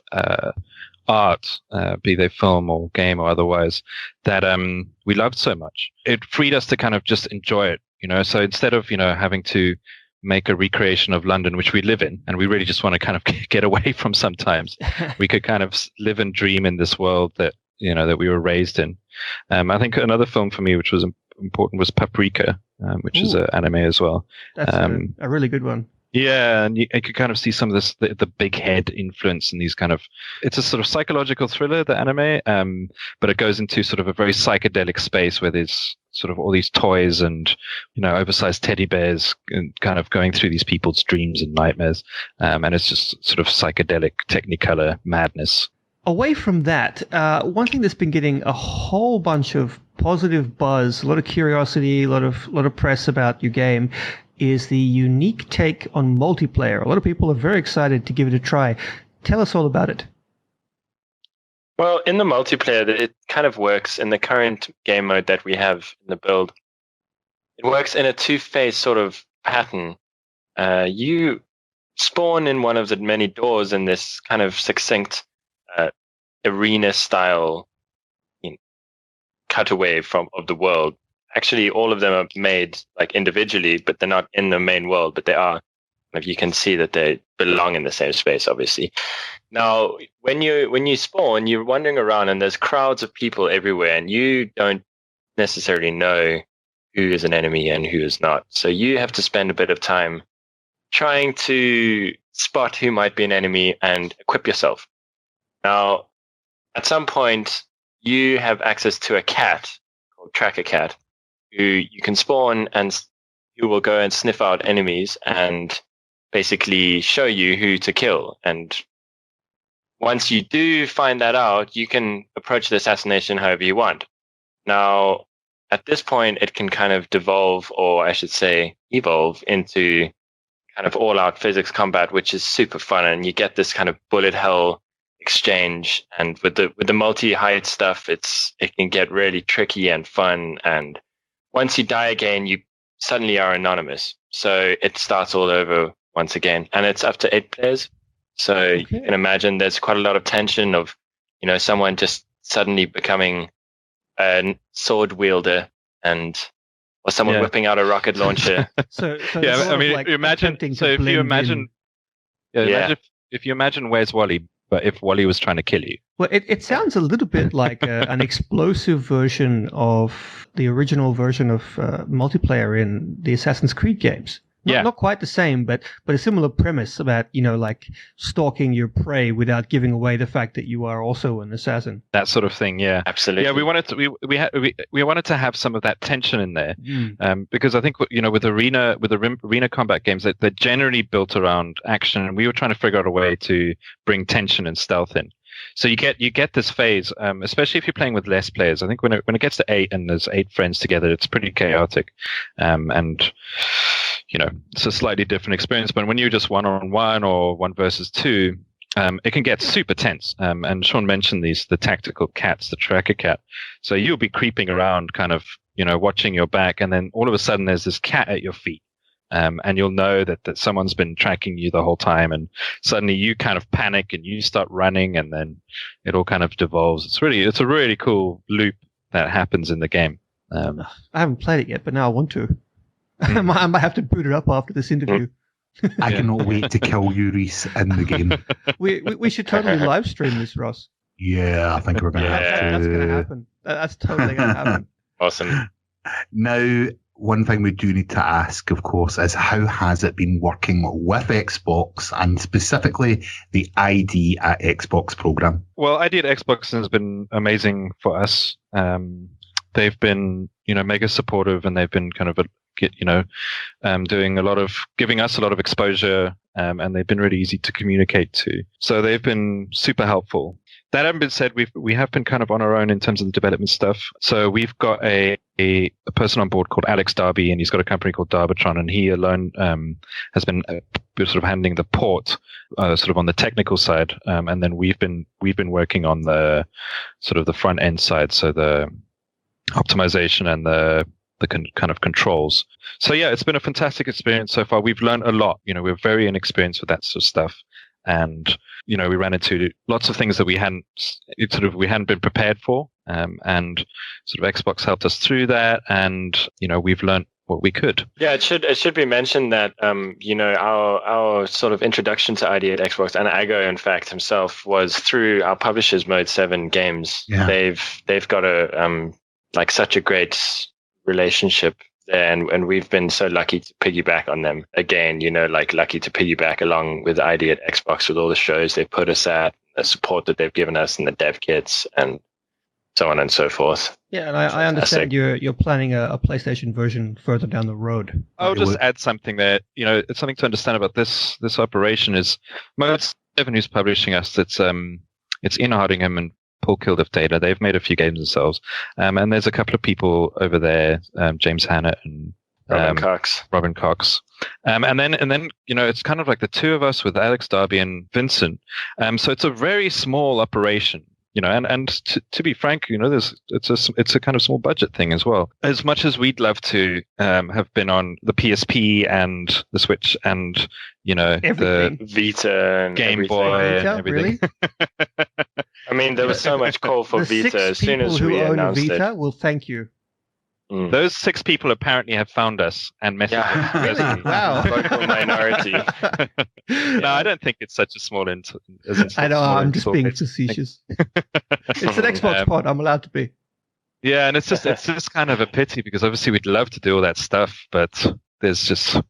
art, be they film or game or otherwise, that we loved so much. It freed us to kind of just enjoy it, So instead of having to make a recreation of London, which we live in, and we really just want to kind of get away from sometimes, we could kind of live and dream in this world that that we were raised in. I think another film for me which was important was Paprika, which is an anime as well. That's a really good one. Yeah, and you could kind of see some of this, the big head influence in these kind of, it's a sort of psychological thriller, the anime, but it goes into sort of a very psychedelic space where there's sort of all these toys and, oversized teddy bears and kind of going through these people's dreams and nightmares. And it's just sort of psychedelic Technicolor madness. Away from that, one thing that's been getting a whole bunch of positive buzz, a lot of curiosity, a lot of press about your game, is the unique take on multiplayer. A lot of people are very excited to give it a try. Tell us all about it. Well, in the multiplayer, it kind of works in the current game mode that we have in the build. It works in a two-phase sort of pattern. You spawn in one of the many doors in this kind of succinct arena-style cutaway of the world. Actually, all of them are made like individually, but they're not in the main world, but they are. You can see that they belong in the same space, obviously. Now, when you spawn, you're wandering around and there's crowds of people everywhere, and you don't necessarily know who is an enemy and who is not. So you have to spend a bit of time trying to spot who might be an enemy and equip yourself. Now, at some point, you have access to a cat called Tracker Cat, who you can spawn and who will go and sniff out enemies and basically show you who to kill. And once you do find that out, you can approach the assassination however you want. Now, at this point, it can kind of devolve, or I should say evolve, into kind of all-out physics combat, which is super fun. And you get this kind of bullet hell exchange. And with the multi-height stuff, it can get really tricky and fun. And once you die again, you suddenly are anonymous. So it starts all over once again. And it's up to 8 players. So you can imagine there's quite a lot of tension of, someone just suddenly becoming a sword wielder or someone whipping out a rocket launcher. So Yeah, it's sort I of mean, like imagine. attempting So to if you blend imagine, in. imagine if you imagine Where's Wally, but if Wally was trying to kill you. Well, it sounds a little bit like an explosive version of the original version of multiplayer in the Assassin's Creed games. Not quite the same, but a similar premise about, like stalking your prey without giving away the fact that you are also an assassin. That sort of thing, yeah. Absolutely. Yeah, we wanted to have some of that tension in there, because I think with arena combat games, they're generally built around action, and we were trying to figure out a way to bring tension and stealth in. So you get this phase, especially if you're playing with less players. I think when it gets to 8 and there's 8 friends together, it's pretty chaotic, and it's a slightly different experience. But when you're just 1-on-1 or 1 versus 2, it can get super tense. And Sean mentioned the tactical cats, the tracker cat. So you'll be creeping around, kind of watching your back, and then all of a sudden there's this cat at your feet. And you'll know that someone's been tracking you the whole time, and suddenly you kind of panic and you start running, and then it all kind of devolves. It's a really cool loop that happens in the game. I haven't played it yet, but now I want to. I might have to boot it up after this interview. I cannot wait to kill you, Rhys, in the game. We should totally live stream this, Ross. Yeah, I think we're going to have to. That's going to happen. That's totally going to happen. Awesome. Now, one thing we do need to ask, of course, is how has it been working with Xbox, and specifically the ID at Xbox program? Well, ID at Xbox has been amazing for us. They've been, mega supportive, and they've been kind of giving us a lot of exposure, and they've been really easy to communicate to. So they've been super helpful. That having been said, we have been kind of on our own in terms of the development stuff. So we've got a person on board called Alex Darby, and he's got a company called Darbatron, and he alone has been sort of handling the port, sort of on the technical side, and then we've been working on the sort of the front end side, so the optimization and the kind of controls. So yeah, it's been a fantastic experience so far. We've learned a lot. We're very inexperienced with that sort of stuff. And, we ran into lots of things that we hadn't been prepared for. And sort of Xbox helped us through that. And, we've learned what we could. Yeah, it should be mentioned that, our sort of introduction to ID at Xbox, and Ago, in fact, himself, was through our publishers, Mode 7 Games. Yeah. They've got such a great relationship there, and we've been so lucky to piggyback on them again, lucky to piggyback along with ID at Xbox with all the shows they've put us at, the support that they've given us, and the dev kits, and so on and so forth. Yeah, and I understand you're planning a PlayStation version further down the road. I'll just add something there. It's something to understand about this operation is Mode 7, who's publishing us. It's in Hardingham and Paul Kilduff Data. They've made a few games themselves, and there's a couple of people over there, James Hannett and Robin Cox, and then it's kind of like the two of us with Alex Darby and Vincent. So it's a very small operation, and to be frank, it's a kind of small budget thing as well. As much as we'd love to have been on the PSP and the Switch and everything. The Vita and Game everything. Boy and everything. Really? I mean, there was so much call for Vita as soon as we announced Vita it. will thank you. Those 6 people apparently have found us and messaged us. Really? Wow. Local minority. No, I don't think it's such a small I know, I'm just being facetious. It's an Xbox pod, I'm allowed to be. Yeah, and it's just kind of a pity, because obviously we'd love to do all that stuff, but there's just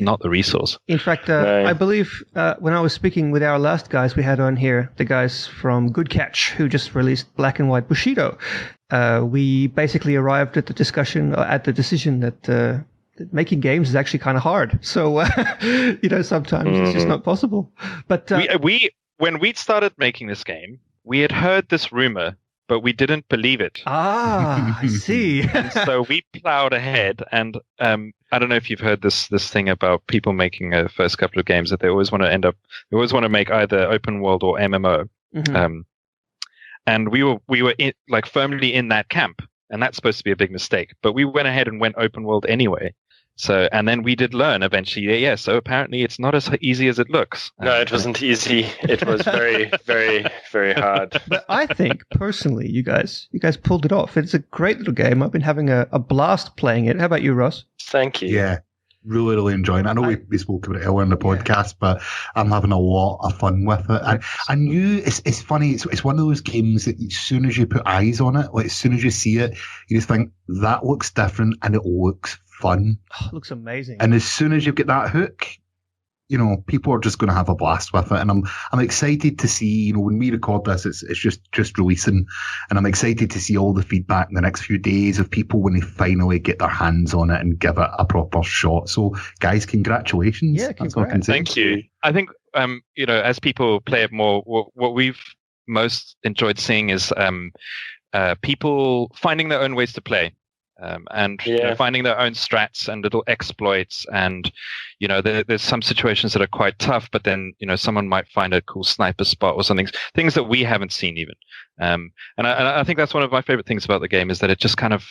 not the resource. In fact, I believe when I was speaking with our last guys we had on here, the guys from Good Catch, who just released Black and White Bushido, we basically arrived at the decision that making games is actually kind of hard. So, sometimes it's just not possible. But when we started making this game, we had heard this rumor, but we didn't believe it. Ah, I see. And so we plowed ahead, and I don't know if you've heard this thing about people making a first couple of games that they always want to make either open world or MMO. Mm-hmm. And we were firmly in that camp, and that's supposed to be a big mistake. But we went ahead and went open world anyway. So, and then we did learn eventually. Yeah, so apparently it's not as easy as it looks. No, it wasn't easy. It was very, very, very hard. But I think personally, you guys pulled it off. It's a great little game. I've been having a blast playing it. How about you, Ross? Thank you. Yeah, really enjoying it. I know we spoke about it earlier in the podcast, but I'm having a lot of fun with it. I knew it's funny. It's one of those games that as soon as you put eyes on it, like as soon as you see it, you just think that looks different and it looks fun. Oh, it looks amazing. And as soon as you get that hook, you know, people are just going to have a blast with it. And I'm excited to see, you know, when we record this, it's just releasing, and I'm excited to see all the feedback in the next few days of people when they finally get their hands on it and give it a proper shot. So, guys, congratulations. Yeah, That's all I can say. Thank you. I think, you know, as people play it more, what we've most enjoyed seeing is people finding their own ways to play. And you know, finding their own strats and little exploits, and you know, there's some situations that are quite tough, but then you know, someone might find a cool sniper spot or something, things that we haven't seen even. And I think that's one of my favorite things about the game, is that it just kind of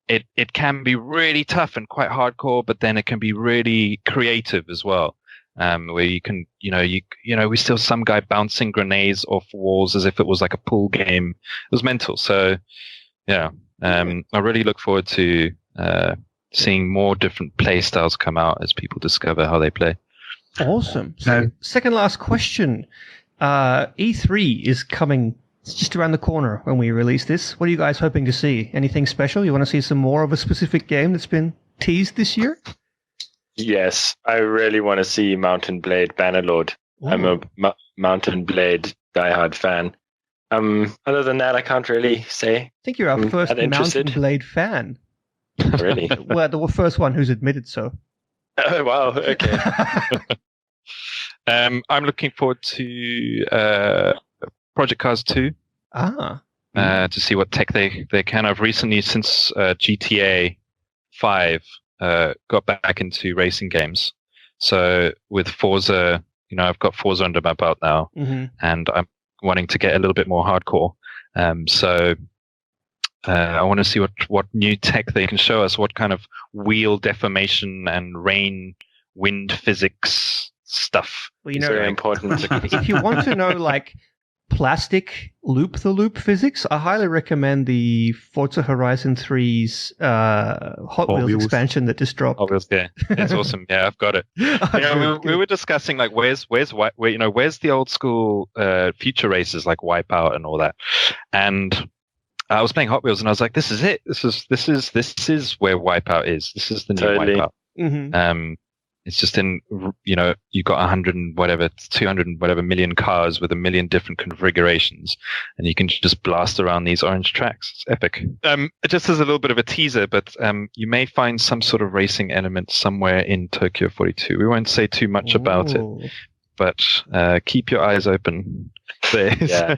it can be really tough and quite hardcore, but then it can be really creative as well. Where you can, you know, we still some guy bouncing grenades off walls as if it was like a pool game. It was mental. So yeah. I really look forward to seeing more different play styles come out as people discover how they play. Awesome. So, second last question. E3 is coming. It's just around the corner when we release this. What are you guys hoping to see? Anything special? You want to see some more of a specific game that's been teased this year? Yes, I really want to see Mountain Blade Bannerlord. Ooh. I'm a Mountain Blade diehard fan. Other than that, I can't really say. I think you're our first Mountain Blade fan. Really? Well, the first one who's admitted so. Oh, wow. Okay. I'm looking forward to Project Cars 2. To see what tech they can have recently, since GTA 5 got back into racing games. So with Forza, you know, I've got Forza under my belt now, and I'm wanting to get a little bit more hardcore. So I want to see what new tech they can show us, what kind of wheel deformation and wind physics stuff. Well, you know, very important. If you want to know, like, plastic loop-the-loop physics, I highly recommend the Forza Horizon 3's Hot Wheels expansion that just dropped. Hot Wheels, yeah, it's awesome. Yeah, I've got it. We were discussing like where's the old school future races like Wipeout and all that, and I was playing Hot Wheels and I was like, this is it. This is where Wipeout is. This is the new Wipeout. Mm-hmm. It's just in, you know, you got 100 and whatever, 200 and whatever million cars with a million different configurations, and you can just blast around these orange tracks. It's epic. Just as a little bit of a teaser, but you may find some sort of racing element somewhere in Tokyo 42. We won't say too much about it, but keep your eyes open. Yeah.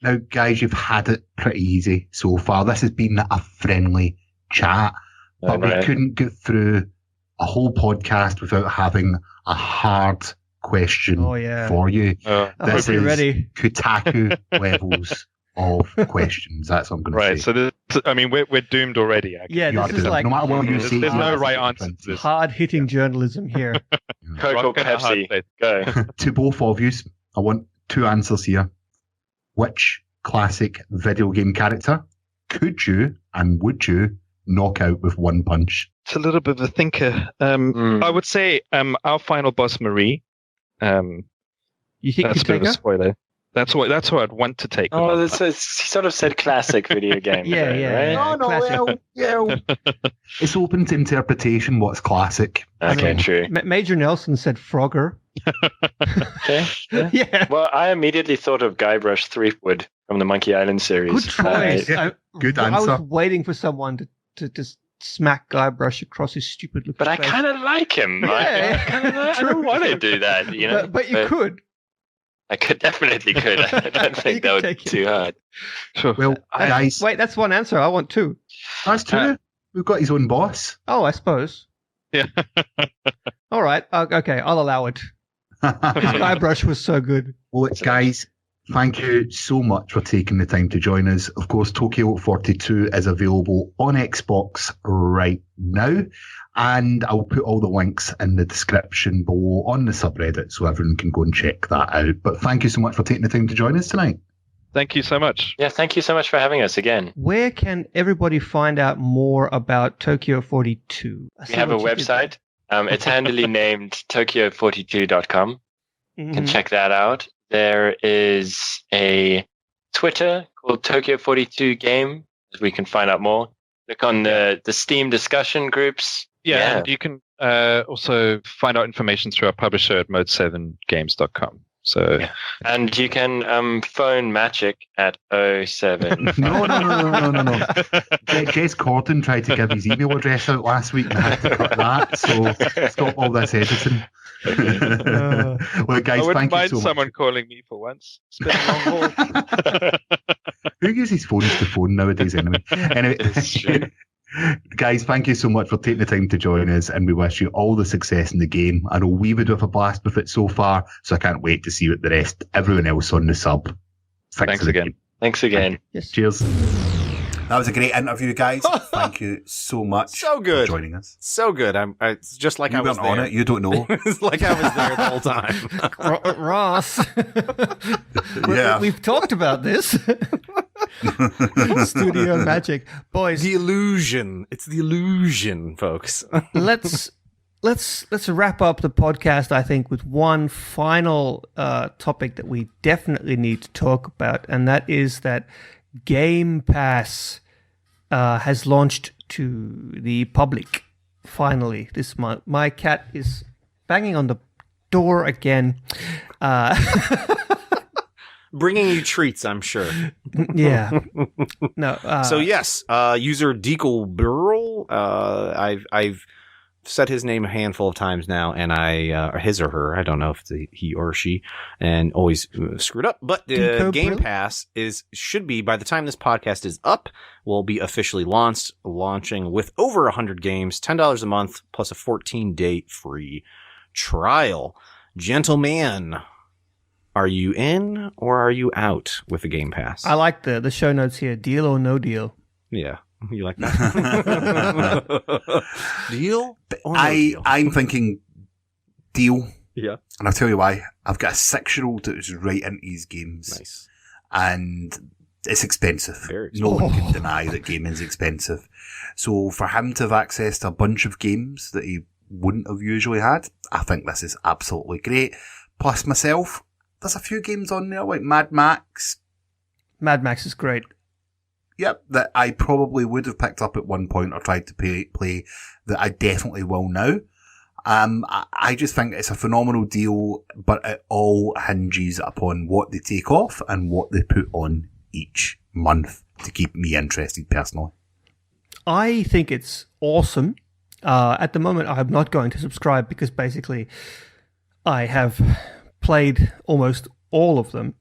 Now, guys, you've had it pretty easy so far. This has been a friendly chat, but we couldn't get through a whole podcast without having a hard question for you. This is ready. Kotaku levels of questions. That's what I'm going to say. Right. So, we're doomed already. Actually. Yeah, this is like, no matter what you say, there's no right answer to this. Hard-hitting journalism here. Coco Pepsi, go. To both of you, I want two answers here. Which classic video game character could you and would you knock out with one punch? It's a little bit of a thinker. I would say our final boss, Marie. You think that's a bit of a spoiler? That's what I'd want to take. Oh, he sort of said classic video game. Yeah. Right? No, it's open to interpretation. What's classic? Okay, true. Major Nelson said Frogger. Okay. Yeah. Well, I immediately thought of Guybrush Threepwood from the Monkey Island series. Good choice. Good answer. I was waiting for someone to just smack Guybrush across his stupid looking face. But I kind of like him. Yeah. I don't want to do that, you know. But you could. I definitely could. I don't think that would be too hard. Sure. Well, guys. Wait, that's one answer. I want two. That's two. We've got his own boss. Oh, I suppose. Yeah. All right. Okay, I'll allow it. His Guybrush was so good. Well, guys, thank you so much for taking the time to join us. Of course, Tokyo 42 is available on Xbox right now, and I'll put all the links in the description below on the subreddit so everyone can go and check that out. But thank you so much for taking the time to join us tonight. Thank you so much. Yeah, thank you so much for having us again. Where can everybody find out more about Tokyo 42? We have a website. It's handily named Tokyo42.com. You can check that out. There is a Twitter called Tokyo42 Game. We can find out more. Look on the Steam discussion groups. Yeah, and you can also find out information through our publisher at mode7games.com. So, and you can phone Magic at 07. No. Jez Corden tried to give his email address out last week and I had to cut that, so stop all this editing. Well, guys, I wouldn't thank you mind so someone much. calling me for once. It's been a long haul. Who uses phones to phone nowadays anyway? Anyway, guys, thank you so much for taking the time to join us, and we wish you all the success in the game. I know we would have a blast with it so far, so I can't wait to see what the rest, everyone else on the sub. Thanks again. Thanks again. Yes. Cheers. That was a great interview, guys. Thank you so much So good. for joining us. So good. It's just like You I was weren't on there. it. You don't know. It's like I was there the whole time. Ross. Yeah. We've talked about this. Studio magic. Boys, The illusion. It's the illusion, folks. let's wrap up the podcast, I think, with one final topic that we definitely need to talk about, and that is that Game Pass has launched to the public finally this month. My cat is banging on the door again. Bringing you treats, I'm sure. Yeah. No. So yes, user Deacle Burl. I've said his name a handful of times now, and or his or her, I don't know if it's a he or she, and always screwed up. But the Game Pass should be, by the time this podcast is up, will be officially launching with over 100 games, $10 a month, plus a 14-day free trial. Gentlemen, are you in or are you out with the Game Pass? I like the show notes here. Deal or no deal? Yeah. You like that? Deal? Or no deal? I'm thinking deal. Yeah. And I'll tell you why. I've got a 6-year-old that was right into these games. Nice. And it's expensive. Very No one can deny that gaming's expensive. So for him to have access to a bunch of games that he wouldn't have usually had, I think this is absolutely great. Plus myself, there's a few games on there like Mad Max. Mad Max is great. Yep, that I probably would have picked up at one point or tried to play that I definitely will now. I just think it's a phenomenal deal, but it all hinges upon what they take off and what they put on each month to keep me interested personally. I think it's awesome. At the moment, I'm not going to subscribe because basically I have played almost all of them.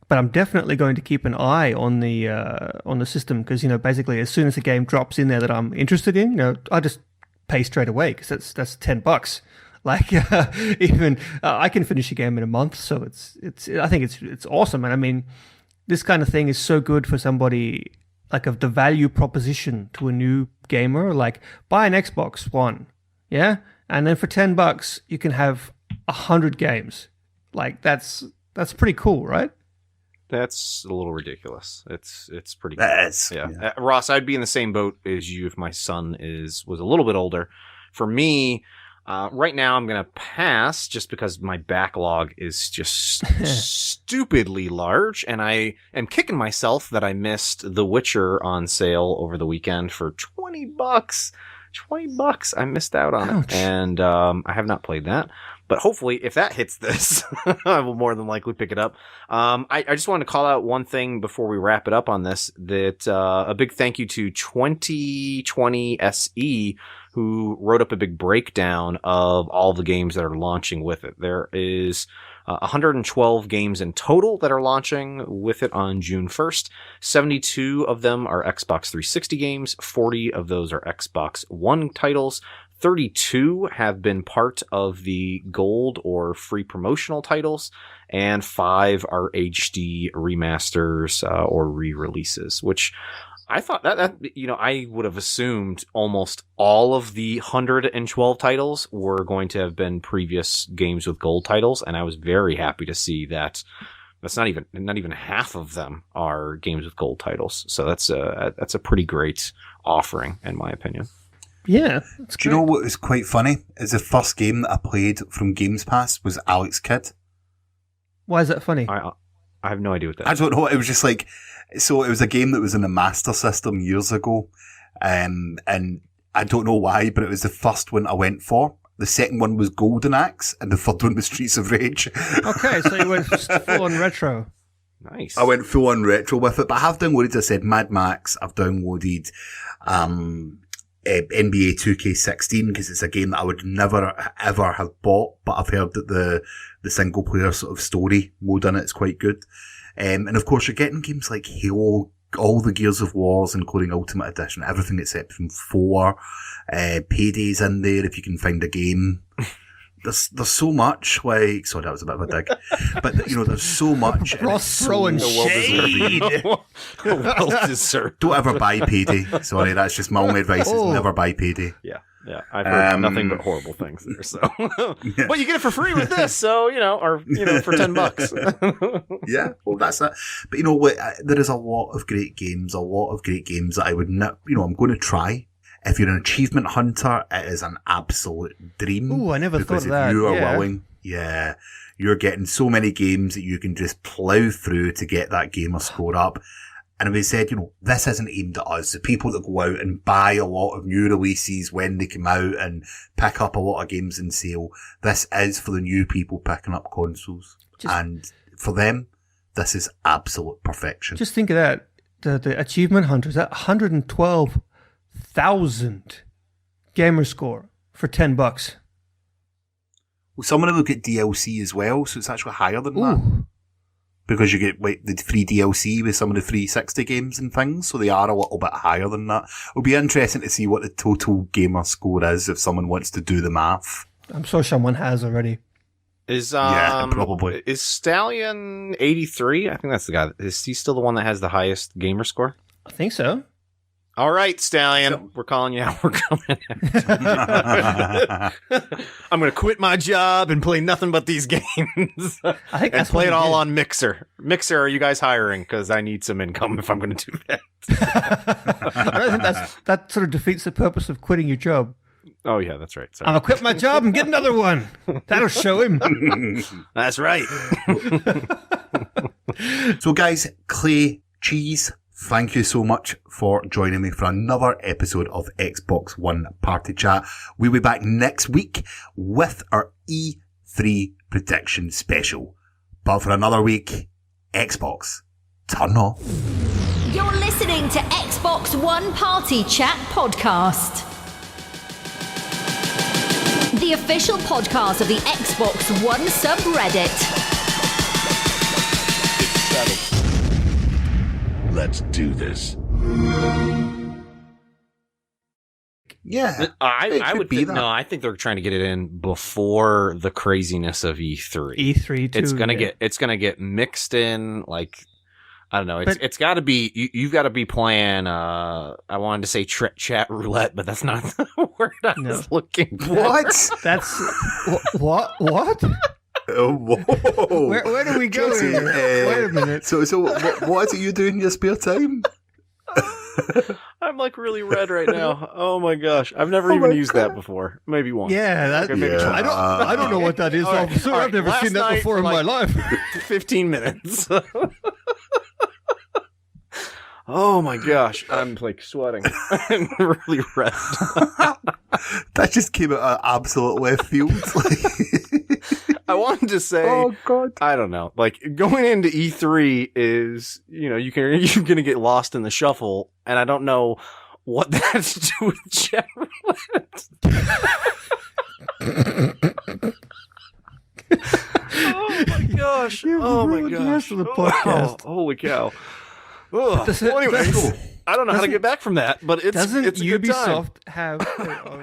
But I'm definitely going to keep an eye on the system because, basically as soon as a game drops in there that I'm interested in, I just pay straight away because that's $10. Like even I can finish a game in a month, so I think it's awesome. And I mean, this kind of thing is so good for somebody like of the value proposition to a new gamer. Like buy an Xbox One, yeah, and then for $10 you can have 100 games. Like that's pretty cool, right? That's a little ridiculous. It's pretty cool. That is. Yeah. Ross, I'd be in the same boat as you if my son was a little bit older. For me, right now I'm going to pass just because my backlog is just stupidly large, and I am kicking myself that I missed The Witcher on sale over the weekend for $20. $20. I missed out on it. And I have not played that. But hopefully, if that hits this, I will more than likely pick it up. I just wanted to call out one thing before we wrap it up on this, that a big thank you to 2020 SE, who wrote up a big breakdown of all the games that are launching with it. There is 112 games in total that are launching with it on June 1st. 72 of them are Xbox 360 games. 40 of those are Xbox One titles. 32 have been part of the gold or free promotional titles, and 5 are HD remasters or re-releases, which I thought that I would have assumed almost all of the 112 titles were going to have been previous games with gold titles, and I was very happy to see that that's not even half of them are games with gold titles. So that's a pretty great offering, in my opinion. Yeah. Do you know what is quite funny? Is the first game that I played from Games Pass was Alex Kidd. Why is that funny? I have no idea what that is. I don't know. It was just like, so it was a game that was in the Master System years ago. And I don't know why, but it was the first one I went for. The second one was Golden Axe, and the third one was Streets of Rage. Okay, so you went full on retro. Nice. I went full on retro with it, but I have downloaded, I said, Mad Max. I've downloaded NBA 2K16 because it's a game that I would never ever have bought, but I've heard that the single player sort of story mode in it is quite good. And of course you're getting games like Halo, all the Gears of Wars, including Ultimate Edition, everything except from 4. Payday's in there if you can find a game. There's so much, like, sorry, that was a bit of a dig, but there's so much. Ross throwing shade. Well deserved. Don't ever buy Payday. Sorry, that's just my only advice. Is never buy Payday. Yeah, I've heard nothing but horrible things there. So, Yeah. but you get it for free with this, so for $10. Yeah, well, that's it. But you know what? There is a lot of great games that I would not. I'm going to try. If you're an achievement hunter, it is an absolute dream. Ooh, I never thought of that. Because if you are willing, you're getting so many games that you can just plough through to get that gamer score up. And we said, this isn't aimed at us. The people that go out and buy a lot of new releases when they come out and pick up a lot of games in sale. This is for the new people picking up consoles. And for them, this is absolute perfection. Just think of that. The achievement hunters, that 112,000 gamer score for $10. Well, some of them get DLC as well, so it's actually higher than that. Because you get the free DLC with some of the 360 games and things, so they are a little bit higher than that. It'll be interesting to see what the total gamer score is if someone wants to do the math. I'm sure someone has already. Yeah, probably. Is Stallion 83? I think that's the guy. Is he still the one that has the highest gamer score? I think so. All right, Stallion, we're calling you out. We're coming. I'm going to quit my job and play nothing but these games. I think and play it all on Mixer. Mixer, are you guys hiring? Because I need some income if I'm going to do that. I don't think that sort of defeats the purpose of quitting your job. Oh, yeah, that's right. Sorry. I'm going to quit my job and get another one. That'll show him. That's right. So, guys, Clay, Cheese, thank you so much for joining me for another episode of Xbox One Party Chat. We'll be back next week with our E3 prediction special. But for another week, Xbox, turn off. You're listening to Xbox One Party Chat Podcast, the official podcast of the Xbox One subreddit. Let's do this. Yeah, I would be think, that. no, I think they're trying to get it in before the craziness of E3. E3 too. It's gonna get mixed in, like, I don't know. It's got to be you've got to be playing. I wanted to say chat roulette, but that's not the word I was looking for. What? That's what? Oh, whoa. Where do we go Jessy, here? Wait a minute. So what is it you do in your spare time? I'm like really red right now. Oh my gosh, I've never even used that before. Maybe once. Yeah, I don't know what that is, officer. I've never seen that before in my life. 15 minutes. Oh my gosh, I'm like sweating. I'm really red. That just came out of absolute left field. I wanted to say, oh God, I don't know. Like going into E3 is, you're gonna get lost in the shuffle, and I don't know what that has to do with chat roulette. Oh my gosh! Oh my gosh! The rest of the podcast. Oh, holy cow! Well, anyways, I don't know how to get back from that, but it's a good time. Doesn't Ubisoft have their own